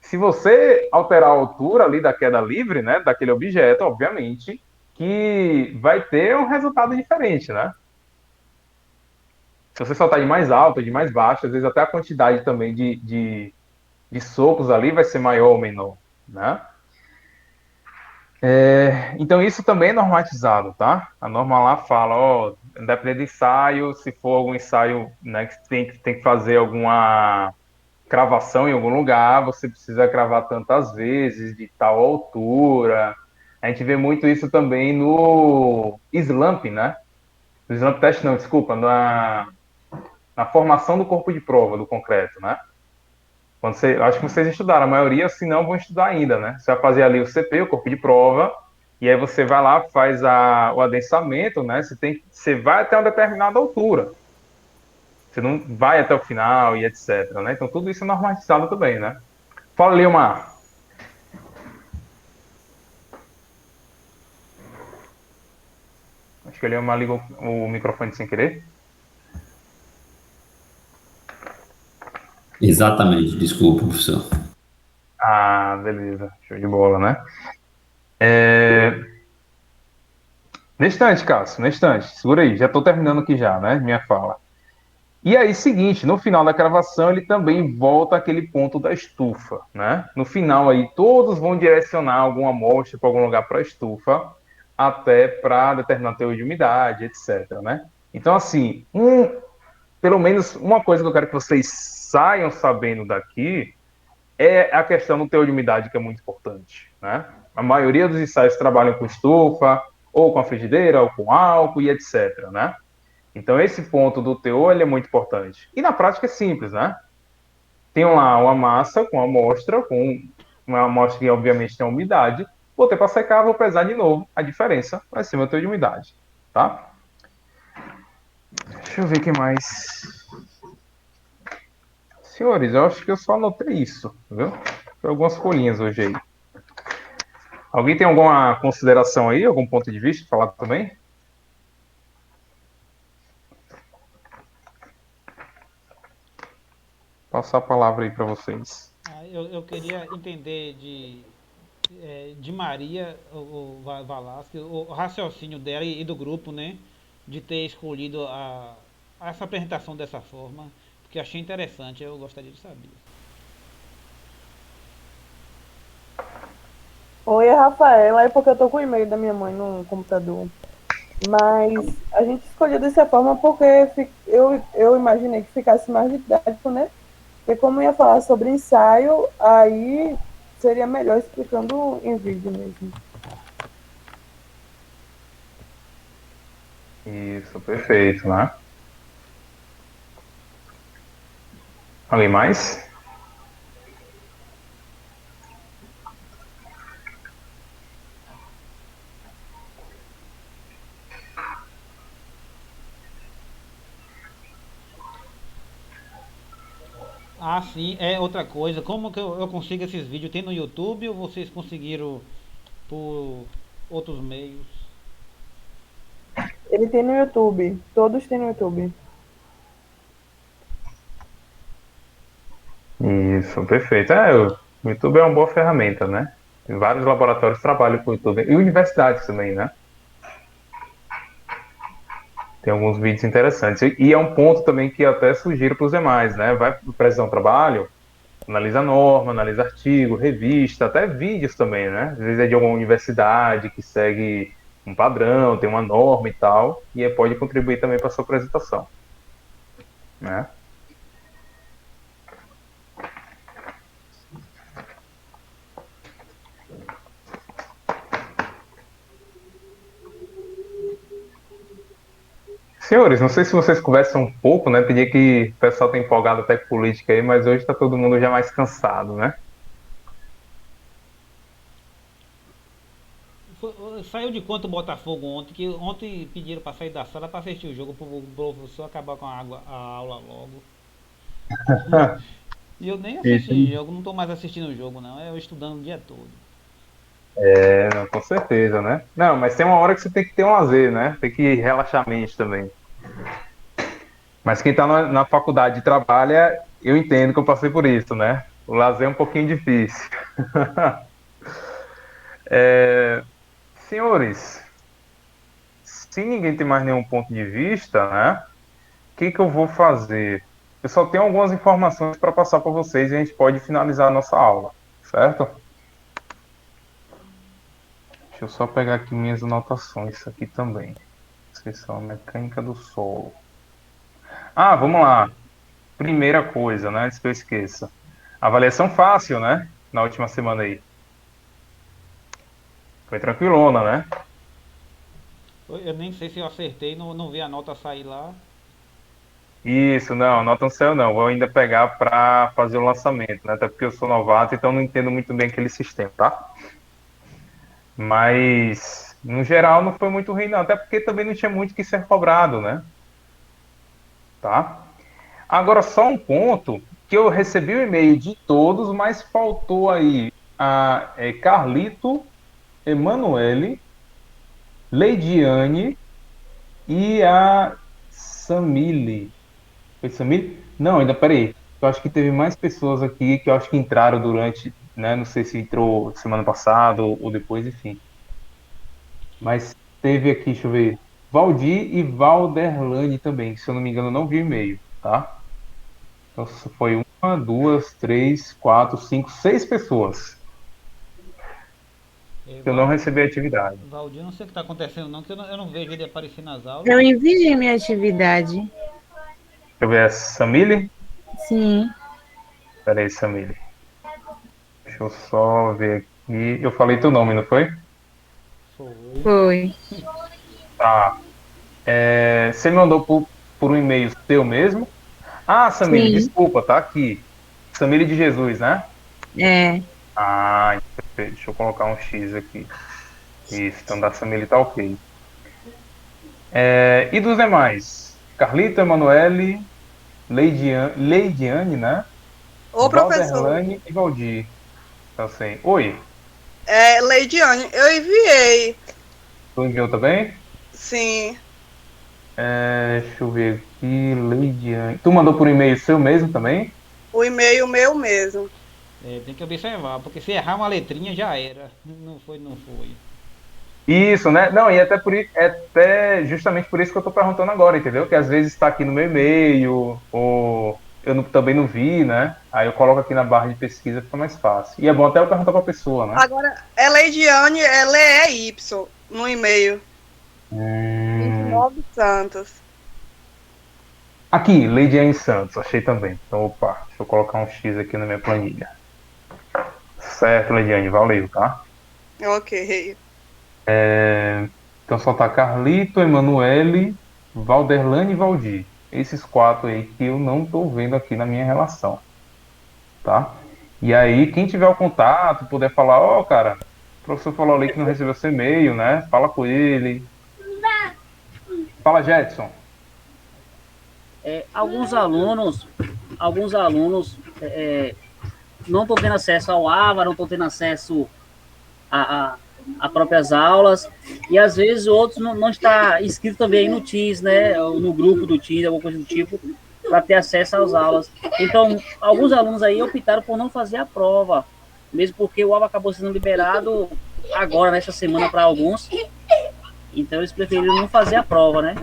Se você alterar a altura ali da queda livre, né? Daquele objeto, obviamente, que vai ter um resultado diferente, né? Se você soltar de mais alto, de mais baixo, às vezes até a quantidade também de socos ali vai ser maior ou menor, né? Então isso também é normatizado, tá? A norma lá fala, dependendo do ensaio, se for algum ensaio, né, que tem que fazer alguma cravação em algum lugar, você precisa cravar tantas vezes, de tal altura. A gente vê muito isso também no slump, né? No slump test não, desculpa, na formação do corpo de prova do concreto, né? Acho que vocês estudaram, a maioria, se não, vão estudar ainda, né? Você vai fazer ali o CP, o corpo de prova, e aí você vai lá, faz o adensamento, né? Você vai até uma determinada altura. Você não vai até o final e etc, né? Então tudo isso é normatizado também, né? Fala, Leomar. Acho que o Leomar ligou o microfone sem querer. Exatamente, desculpa, professor. Ah, beleza. Show de bola, né? Na estante, Cássio, na estante. Segura aí, já estou terminando aqui já, né? Minha fala. E aí, seguinte, no final da gravação, ele também volta àquele ponto da estufa, né? No final aí, todos vão direcionar alguma amostra para algum lugar para a estufa, até para determinar teor de umidade, etc, né? Então, assim, pelo menos uma coisa que eu quero que vocês saiam sabendo daqui é a questão do teor de umidade, que é muito importante, né? A maioria dos ensaios trabalham com estufa, ou com a frigideira, ou com álcool e etc, né? Então, esse ponto do teor ele é muito importante. E na prática é simples, né? Tem lá uma massa com amostra, com uma amostra que obviamente tem umidade. Botei para secar, vou pesar de novo. A diferença vai ser o meu teor de umidade, tá? Deixa eu ver o que mais. Senhores, eu acho que eu só anotei isso, viu? Foi algumas folhinhas hoje aí. Alguém tem alguma consideração aí, algum ponto de vista falar também? Passar a palavra aí para vocês. Eu queria entender de Maria Valasque, o raciocínio dela e do grupo, né? De ter escolhido essa apresentação dessa forma, porque achei interessante, eu gostaria de saber. Oi, é Rafaela, é porque eu tô com o e-mail da minha mãe no computador. Mas a gente escolheu dessa forma porque eu imaginei que ficasse mais didático, né? Porque como ia falar sobre ensaio, aí seria melhor explicando em vídeo mesmo. Isso, perfeito, né? Alguém mais? Ah, sim, é outra coisa. Como que eu consigo esses vídeos? Tem no YouTube ou vocês conseguiram por outros meios? Ele tem no YouTube, todos têm no YouTube. Isso, perfeito. O YouTube é uma boa ferramenta, né? Tem vários laboratórios que trabalham com o YouTube. E universidades também, né? Tem alguns vídeos interessantes. E é um ponto também que eu até sugiro para os demais, né? Vai apresentar um trabalho, analisa a norma, analisa artigo, revista, até vídeos também, né? Às vezes é de alguma universidade que segue um padrão, tem uma norma e tal, e aí pode contribuir também para a sua apresentação, né? Senhores, não sei se vocês conversam um pouco, né? Pedia que o pessoal tá empolgado até com política aí, mas hoje está todo mundo já mais cansado, né? Saiu de quanto o Botafogo ontem? Que ontem pediram para sair da sala para assistir o jogo, para o professor acabar com a aula logo. E eu nem assisti o jogo, não estou mais assistindo o jogo, não. Eu estudando o dia todo. Não, com certeza, né? Não, mas tem uma hora que você tem que ter um lazer, né? Tem que relaxar a mente também. Mas quem está na faculdade e trabalha, eu entendo que eu passei por isso, né? O lazer é um pouquinho difícil. Senhores, se ninguém tem mais nenhum ponto de vista, né? O que eu vou fazer? Eu só tenho algumas informações para passar para vocês e a gente pode finalizar a nossa aula, certo? Deixa eu só pegar aqui minhas anotações aqui também. Descrição mecânica do solo. Vamos lá. Primeira coisa, né? Antes que eu esqueça. Avaliação fácil, né? Na última semana aí. Foi tranquilona, né? Eu nem sei se eu acertei, não vi a nota sair lá. Isso, não, a nota não saiu não. Vou ainda pegar para fazer o lançamento, né? Até porque eu sou novato, então não entendo muito bem aquele sistema, tá? Mas, no geral, não foi muito ruim, não. Até porque também não tinha muito que ser cobrado, né? Tá? Agora, só um ponto, que eu recebi o e-mail de todos, mas faltou aí a Carlito, Emanuele, Leidiane e a Samile. Foi Samile? Não, ainda, peraí. Eu acho que teve mais pessoas aqui que eu acho que entraram durante, né? Não sei se entrou semana passada ou depois, enfim. Mas teve aqui, deixa eu ver, Valdir e Valderlane também, que se eu não me engano não vi o e-mail. tá? Então foi 1, 2, 3, 4, 5, 6 pessoas que eu não recebi a atividade. Valdir, não sei o que está acontecendo não, que eu não vejo ele aparecer nas aulas. Eu enviei minha atividade. Deixa eu ver, é Samile? Sim. Peraí, Samile. Deixa eu só ver aqui. Eu falei teu nome, não foi? Foi. Tá. Você me mandou por um e-mail seu mesmo? Ah, Samile, Sim. desculpa, tá aqui. Samile de Jesus, né? É. Ah, deixa eu colocar um X aqui. Isso, então da Samile tá ok. E dos demais? Carlito, Emanuele, Leidiane, né? Ô, professor. Valderlane e Valdir. Tá assim. Oi, Leidiane, eu enviei. tu enviou também? Sim. Deixa eu ver aqui, Leidiane. Tu mandou por e-mail seu mesmo também? O e-mail meu mesmo. Tem que observar, porque se errar uma letrinha já era. Não foi. Isso, né? Não, e até justamente por isso que eu tô perguntando agora, entendeu? Que às vezes está aqui no meu e-mail, ou também não vi, né? Aí eu coloco aqui na barra de pesquisa, fica mais fácil. E é bom até eu perguntar pra pessoa, né? Agora, Leidiane, ela é Y no e-mail. 29 Santos. Aqui, Leidiane Santos, achei também. Então, opa, deixa eu colocar um X aqui na minha planilha. Certo, Leidiane, valeu, tá? Ok. Então só tá Carlito, Emanuele, Valderlane e Valdir. Esses 4 aí que eu não tô vendo aqui na minha relação, tá? E aí, quem tiver o contato, puder falar, ó, cara, o professor falou ali que não recebeu seu e-mail, né? Fala com ele. Fala, Jetson. Alguns alunos não estão tendo acesso ao AVA, não estão tendo acesso a próprias aulas, e às vezes outros não está inscrito também no TIS, né, ou no grupo do TIS, alguma coisa do tipo, para ter acesso às aulas. Então, alguns alunos aí optaram por não fazer a prova, mesmo porque o AVA acabou sendo liberado agora, nessa semana, para alguns, então eles preferiram não fazer a prova, né.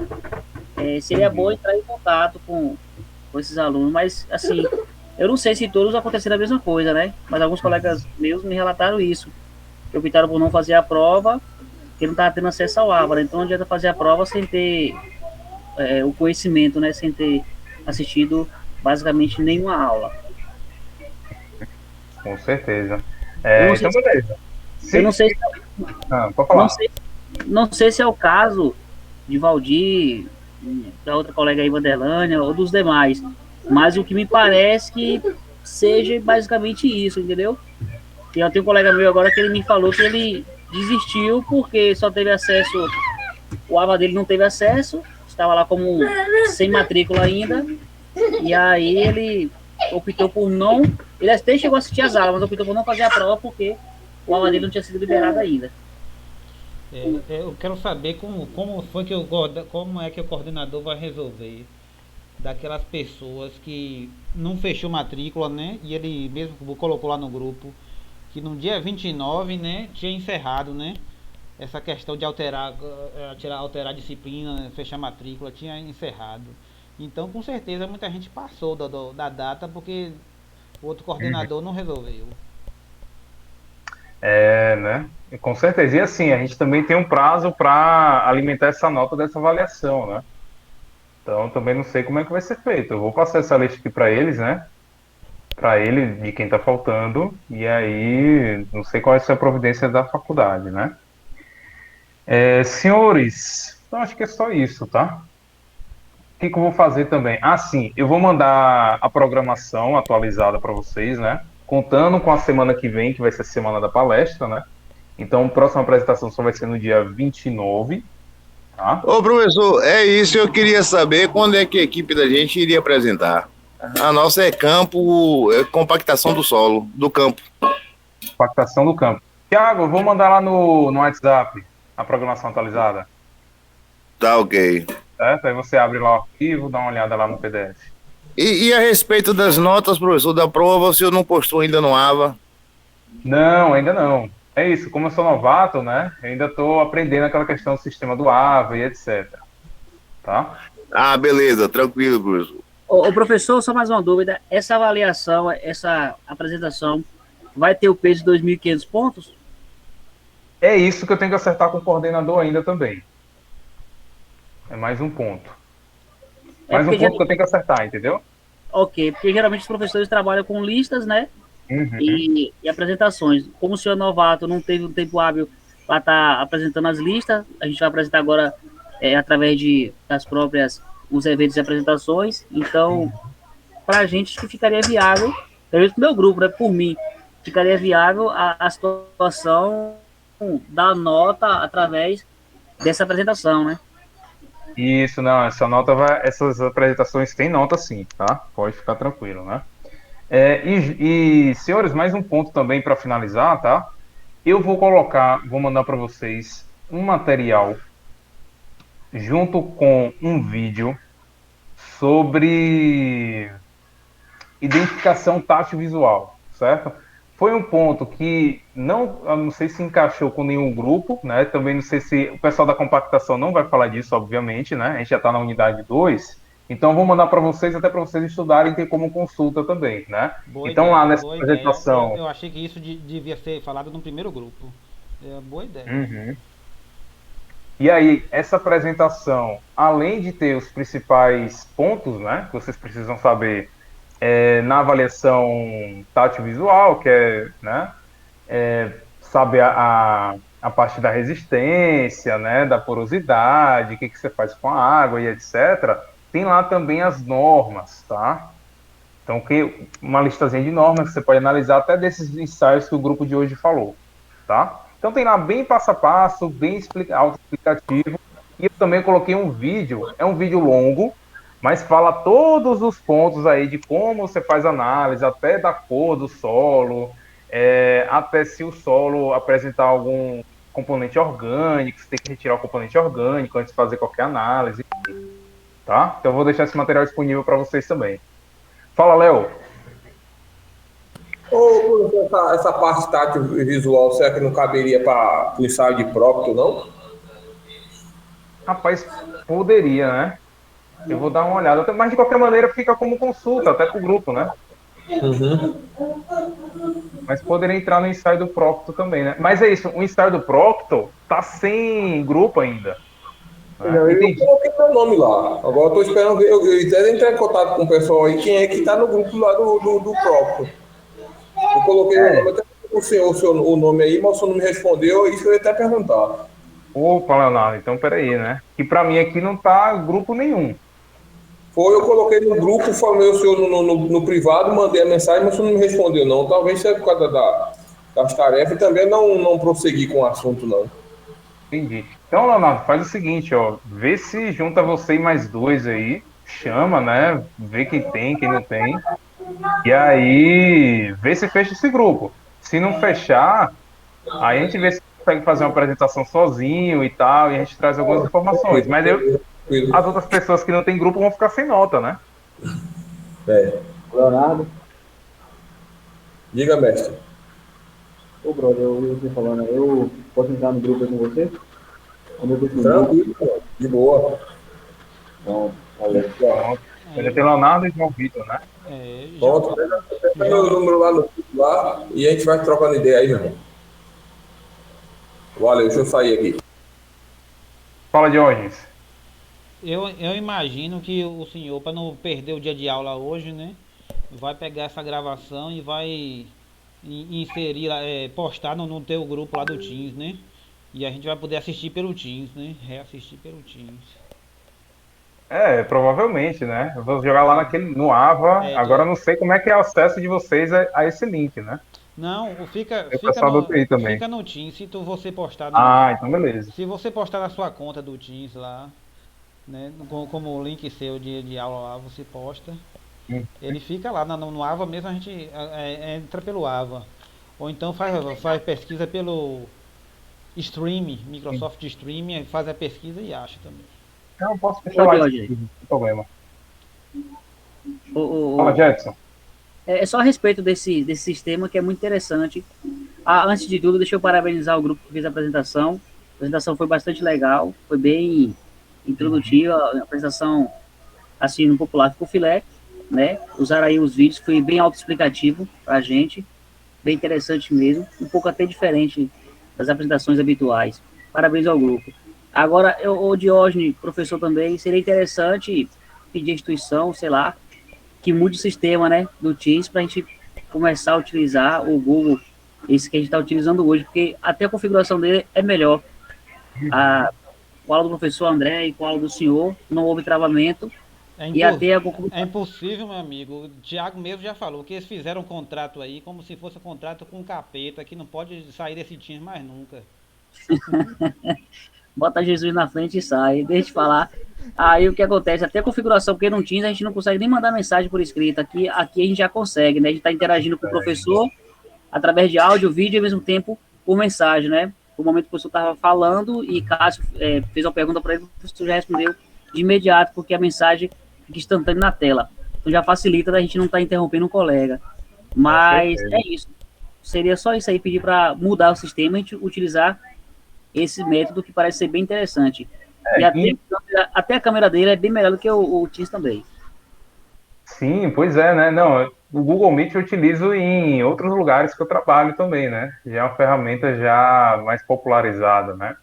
Seria bom entrar em contato com esses alunos, mas, assim, eu não sei se todos aconteceram a mesma coisa, né, mas alguns colegas meus me relataram isso, que optaram por não fazer a prova, que não estava tendo acesso ao AVA, né? Então não adianta fazer a prova sem ter o conhecimento, né? Sem ter assistido basicamente nenhuma aula. Com certeza. Então, beleza. Eu não sei pode falar. Não sei se é o caso de Valdir, da outra colega aí, Vanderlane, ou dos demais, mas o que me parece que seja basicamente isso, entendeu? Eu tenho um colega meu agora que ele me falou que ele desistiu porque só teve acesso, o AVA dele não teve acesso, estava lá como sem matrícula ainda, e aí ele optou por não, ele até chegou a assistir as aulas, mas optou por não fazer a prova porque o AVA dele não tinha sido liberado ainda. Eu quero saber como é que o coordenador vai resolver daquelas pessoas que não fechou matrícula, né, e ele mesmo colocou lá no grupo que no dia 29, né, tinha encerrado, né, essa questão de alterar a disciplina, né, fechar matrícula, tinha encerrado. Então, com certeza, muita gente passou da data porque o outro coordenador não resolveu. Né, com certeza. E assim, a gente também tem um prazo para alimentar essa nota dessa avaliação, né. Então, também não sei como é que vai ser feito. Eu vou passar essa lista aqui para eles, né, para ele, de quem está faltando, e aí não sei qual é a sua providência da faculdade, né? Senhores, então acho que é só isso, tá? O que eu vou fazer também? Sim, eu vou mandar a programação atualizada para vocês, né? Contando com a semana que vem, que vai ser a semana da palestra, né? Então, a próxima apresentação só vai ser no dia 29, tá? Ô, professor, é isso, eu queria saber quando é que a equipe da gente iria apresentar. A nossa é compactação do solo, do campo. Compactação do campo. Tiago, eu vou mandar lá no WhatsApp a programação atualizada. Tá, ok. Certo? Aí você abre lá o arquivo, dá uma olhada lá no PDF. E a respeito das notas, professor, da prova, o senhor não postou ainda no AVA? Não, ainda não. É isso, como eu sou novato, né? Eu ainda estou aprendendo aquela questão do sistema do AVA e etc. Tá? Beleza, tranquilo, professor. Ô, professor, só mais uma dúvida. Essa avaliação, essa apresentação, vai ter o peso de 2.500 pontos? É isso que eu tenho que acertar com o coordenador ainda também. É mais um ponto. Mais um ponto que eu tenho que acertar, entendeu? Ok, porque geralmente os professores trabalham com listas, né? Uhum. E apresentações. Como o senhor novato não teve um tempo hábil para estar apresentando as listas, a gente vai apresentar agora através das próprias os eventos e apresentações. Então, para a gente que ficaria viável, pelo menos pro meu grupo, né? Por mim, ficaria viável a situação da nota através dessa apresentação, né? Isso, não, essas apresentações têm nota sim, tá? Pode ficar tranquilo, né? Senhores, mais um ponto também para finalizar, tá? Eu vou mandar para vocês um material junto com um vídeo sobre identificação tátil visual, certo? Foi um ponto que eu não sei se encaixou com nenhum grupo, né? Também não sei se o pessoal da compactação não vai falar disso, obviamente, né? A gente já está na unidade 2, então vou mandar para vocês, até para vocês estudarem, ter como consulta também, né? Boa então ideia, lá nessa boa apresentação... ideia. Eu achei que isso devia ser falado no primeiro grupo. Boa ideia. Uhum. E aí, essa apresentação, além de ter os principais pontos, né, que vocês precisam saber na avaliação tátil visual, que né, saber a parte da resistência, né, da porosidade, o que você faz com a água e etc. Tem lá também as normas, tá? Então, uma listazinha de normas que você pode analisar até desses ensaios que o grupo de hoje falou, tá? Então tem lá bem passo a passo, bem autoexplicativo. E eu também coloquei um vídeo, é um vídeo longo, mas fala todos os pontos aí de como você faz análise, até da cor do solo, até se o solo apresentar algum componente orgânico, você tem que retirar o componente orgânico antes de fazer qualquer análise, tá? Então eu vou deixar esse material disponível para vocês também. Fala, Léo. Essa parte tátil visual, será que não caberia para o ensaio de próprio, não? Rapaz, poderia, né? Eu vou dar uma olhada. Mas, de qualquer maneira, fica como consulta, até pro grupo, né? Uhum. Mas poderia entrar no ensaio do Procto também, né? Mas é isso, o ensaio do Procto tá sem grupo ainda. Né? Eu coloquei meu nome lá. Agora eu tô esperando ver. Eu até entrar em contato com o pessoal aí, quem é que tá no grupo lá do Procto. Eu coloquei o nome, até o nome aí, mas o senhor não me respondeu, isso eu ia até perguntar. Opa, Leonardo, então peraí, né? Que pra mim aqui não tá grupo nenhum. Eu coloquei no grupo, falei o senhor no privado, mandei a mensagem, mas o senhor não me respondeu, não. Talvez seja por causa das tarefas e também não prosseguir com o assunto, não. Entendi. Então, Leonardo, faz o seguinte, ó, vê se junta você e mais dois aí, chama, né? Vê quem tem, quem não tem. E aí, vê se fecha esse grupo. Se não fechar, aí a gente vê se consegue fazer uma apresentação sozinho e tal, e a gente traz algumas informações. Mas as outras pessoas que não tem grupo vão ficar sem nota, né? Leonardo? Diga, mestre. Ô, brother, eu ouvi você falando, eu posso entrar no grupo aí com você? Tranquilo, de boa. Bom, valeu. Ele tem Leonardo e João Vitor, né? Pronto, pega meu número lá no grupo lá e a gente vai trocando ideia aí, meu irmão. Valeu, deixa eu sair aqui. Fala, Diógenes. Eu imagino que o senhor, para não perder o dia de aula hoje, né, vai pegar essa gravação e vai inserir, postar no teu grupo lá do Teams, né? E a gente vai poder assistir pelo Teams, né? Reassistir pelo Teams. Provavelmente, né? Eu vou jogar lá no AVA. Agora eu não sei como é que é o acesso de vocês a esse link, né? Não, fica no Teams. Se você postar então beleza. Se você postar na sua conta do Teams lá, né? Como o link seu de aula lá, você posta. Ele fica lá no AVA mesmo, a gente entra pelo AVA. Ou então faz pesquisa pelo Stream, Microsoft Stream, faz a pesquisa e acha também. Não, posso fechar lá, não tem problema. Fala, Jetson. É só a respeito desse sistema que é muito interessante. Antes de tudo, deixa eu parabenizar o grupo que fez a apresentação. A apresentação foi bastante legal, foi bem introdutiva, a apresentação assim no popular ficou filé. né? Usaram aí os vídeos, foi bem autoexplicativo pra gente, bem interessante mesmo, um pouco até diferente das apresentações habituais. Parabéns ao grupo. Agora, o Diógenes, professor também, seria interessante pedir à instituição, sei lá, que mude o sistema, né, do Teams para a gente começar a utilizar o Google, esse que a gente está utilizando hoje, porque até a configuração dele é melhor. Com a aula do professor André e com a aula do senhor, não houve travamento. E até é impossível, meu amigo. O Thiago mesmo já falou que eles fizeram um contrato aí como se fosse um contrato com um capeta, que não pode sair desse Teams mais nunca. Bota Jesus na frente e sai, deixa eu falar. Aí o que acontece, até a configuração, porque não tinha, a gente não consegue nem mandar mensagem por escrito. Aqui a gente já consegue, né? A gente está interagindo com o professor através de áudio, vídeo e ao mesmo tempo por mensagem, né? No momento que o professor estava falando e Cássio fez uma pergunta para ele, o professor já respondeu de imediato, porque a mensagem fica instantânea na tela. Então já facilita da gente não estar interrompendo o colega. Mas é isso. Seria só isso aí, pedir para mudar o sistema e a gente utilizar esse método que parece ser bem interessante. E até a câmera dele é bem melhor do que o Teams também. Sim, pois é, né? Não, o Google Meet eu utilizo em outros lugares que eu trabalho também, né? Já é uma ferramenta já mais popularizada, né?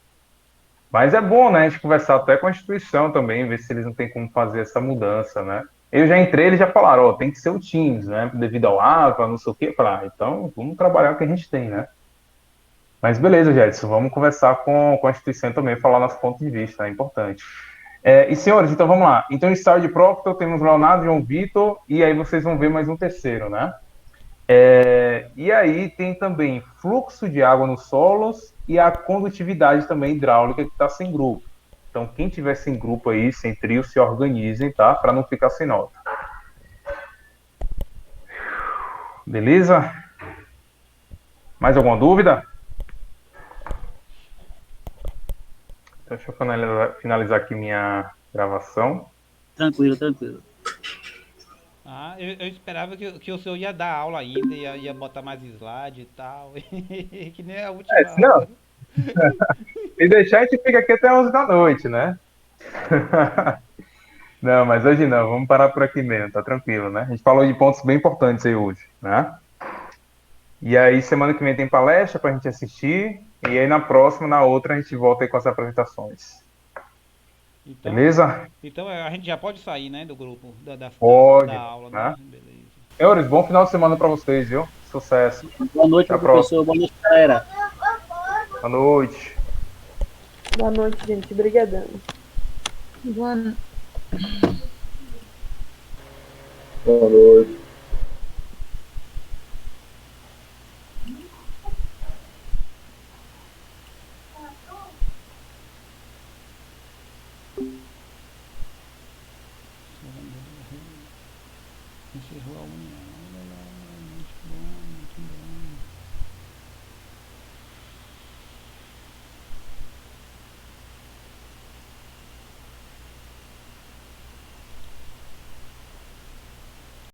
Mas é bom, né, a gente conversar até com a instituição também, ver se eles não têm como fazer essa mudança, né? Eu já entrei, eles já falaram, ó, tem que ser o Teams, né? Devido ao AVA, não sei o quê. Falar, então vamos trabalhar o que a gente tem, né? Mas beleza, Jetson, vamos conversar com a instituição também, falar nosso ponto de vista, é importante. E senhores, então vamos lá. Então, em estado de Proctor, temos Leonardo, João Vitor, e aí vocês vão ver mais um terceiro, né? E aí tem também fluxo de água nos solos e a condutividade também hidráulica que está sem grupo. Então, quem tiver sem grupo aí, sem trio, se organizem, tá? Para não ficar sem nota. Beleza? Mais alguma dúvida? Então, deixa eu finalizar aqui minha gravação. Tranquilo, tranquilo. Eu esperava que o senhor ia dar aula ainda, ia botar mais slide e tal. Que nem a última aula. Se deixar, a gente fica aqui até 11 da noite, né? Não, mas hoje não, vamos parar por aqui mesmo, tá tranquilo, né? A gente falou de pontos bem importantes aí hoje, né? E aí, semana que vem tem palestra pra gente assistir, e aí na próxima, na outra, a gente volta aí com as apresentações. Então, beleza? Então a gente já pode sair, né, do grupo, da aula, né? Beleza. Senhores, bom final de semana pra vocês, viu? Sucesso. Boa noite, professor. Boa noite, galera. Boa noite. Boa noite, gente. Obrigadão. Boa noite. Boa noite. Encerrou a unha.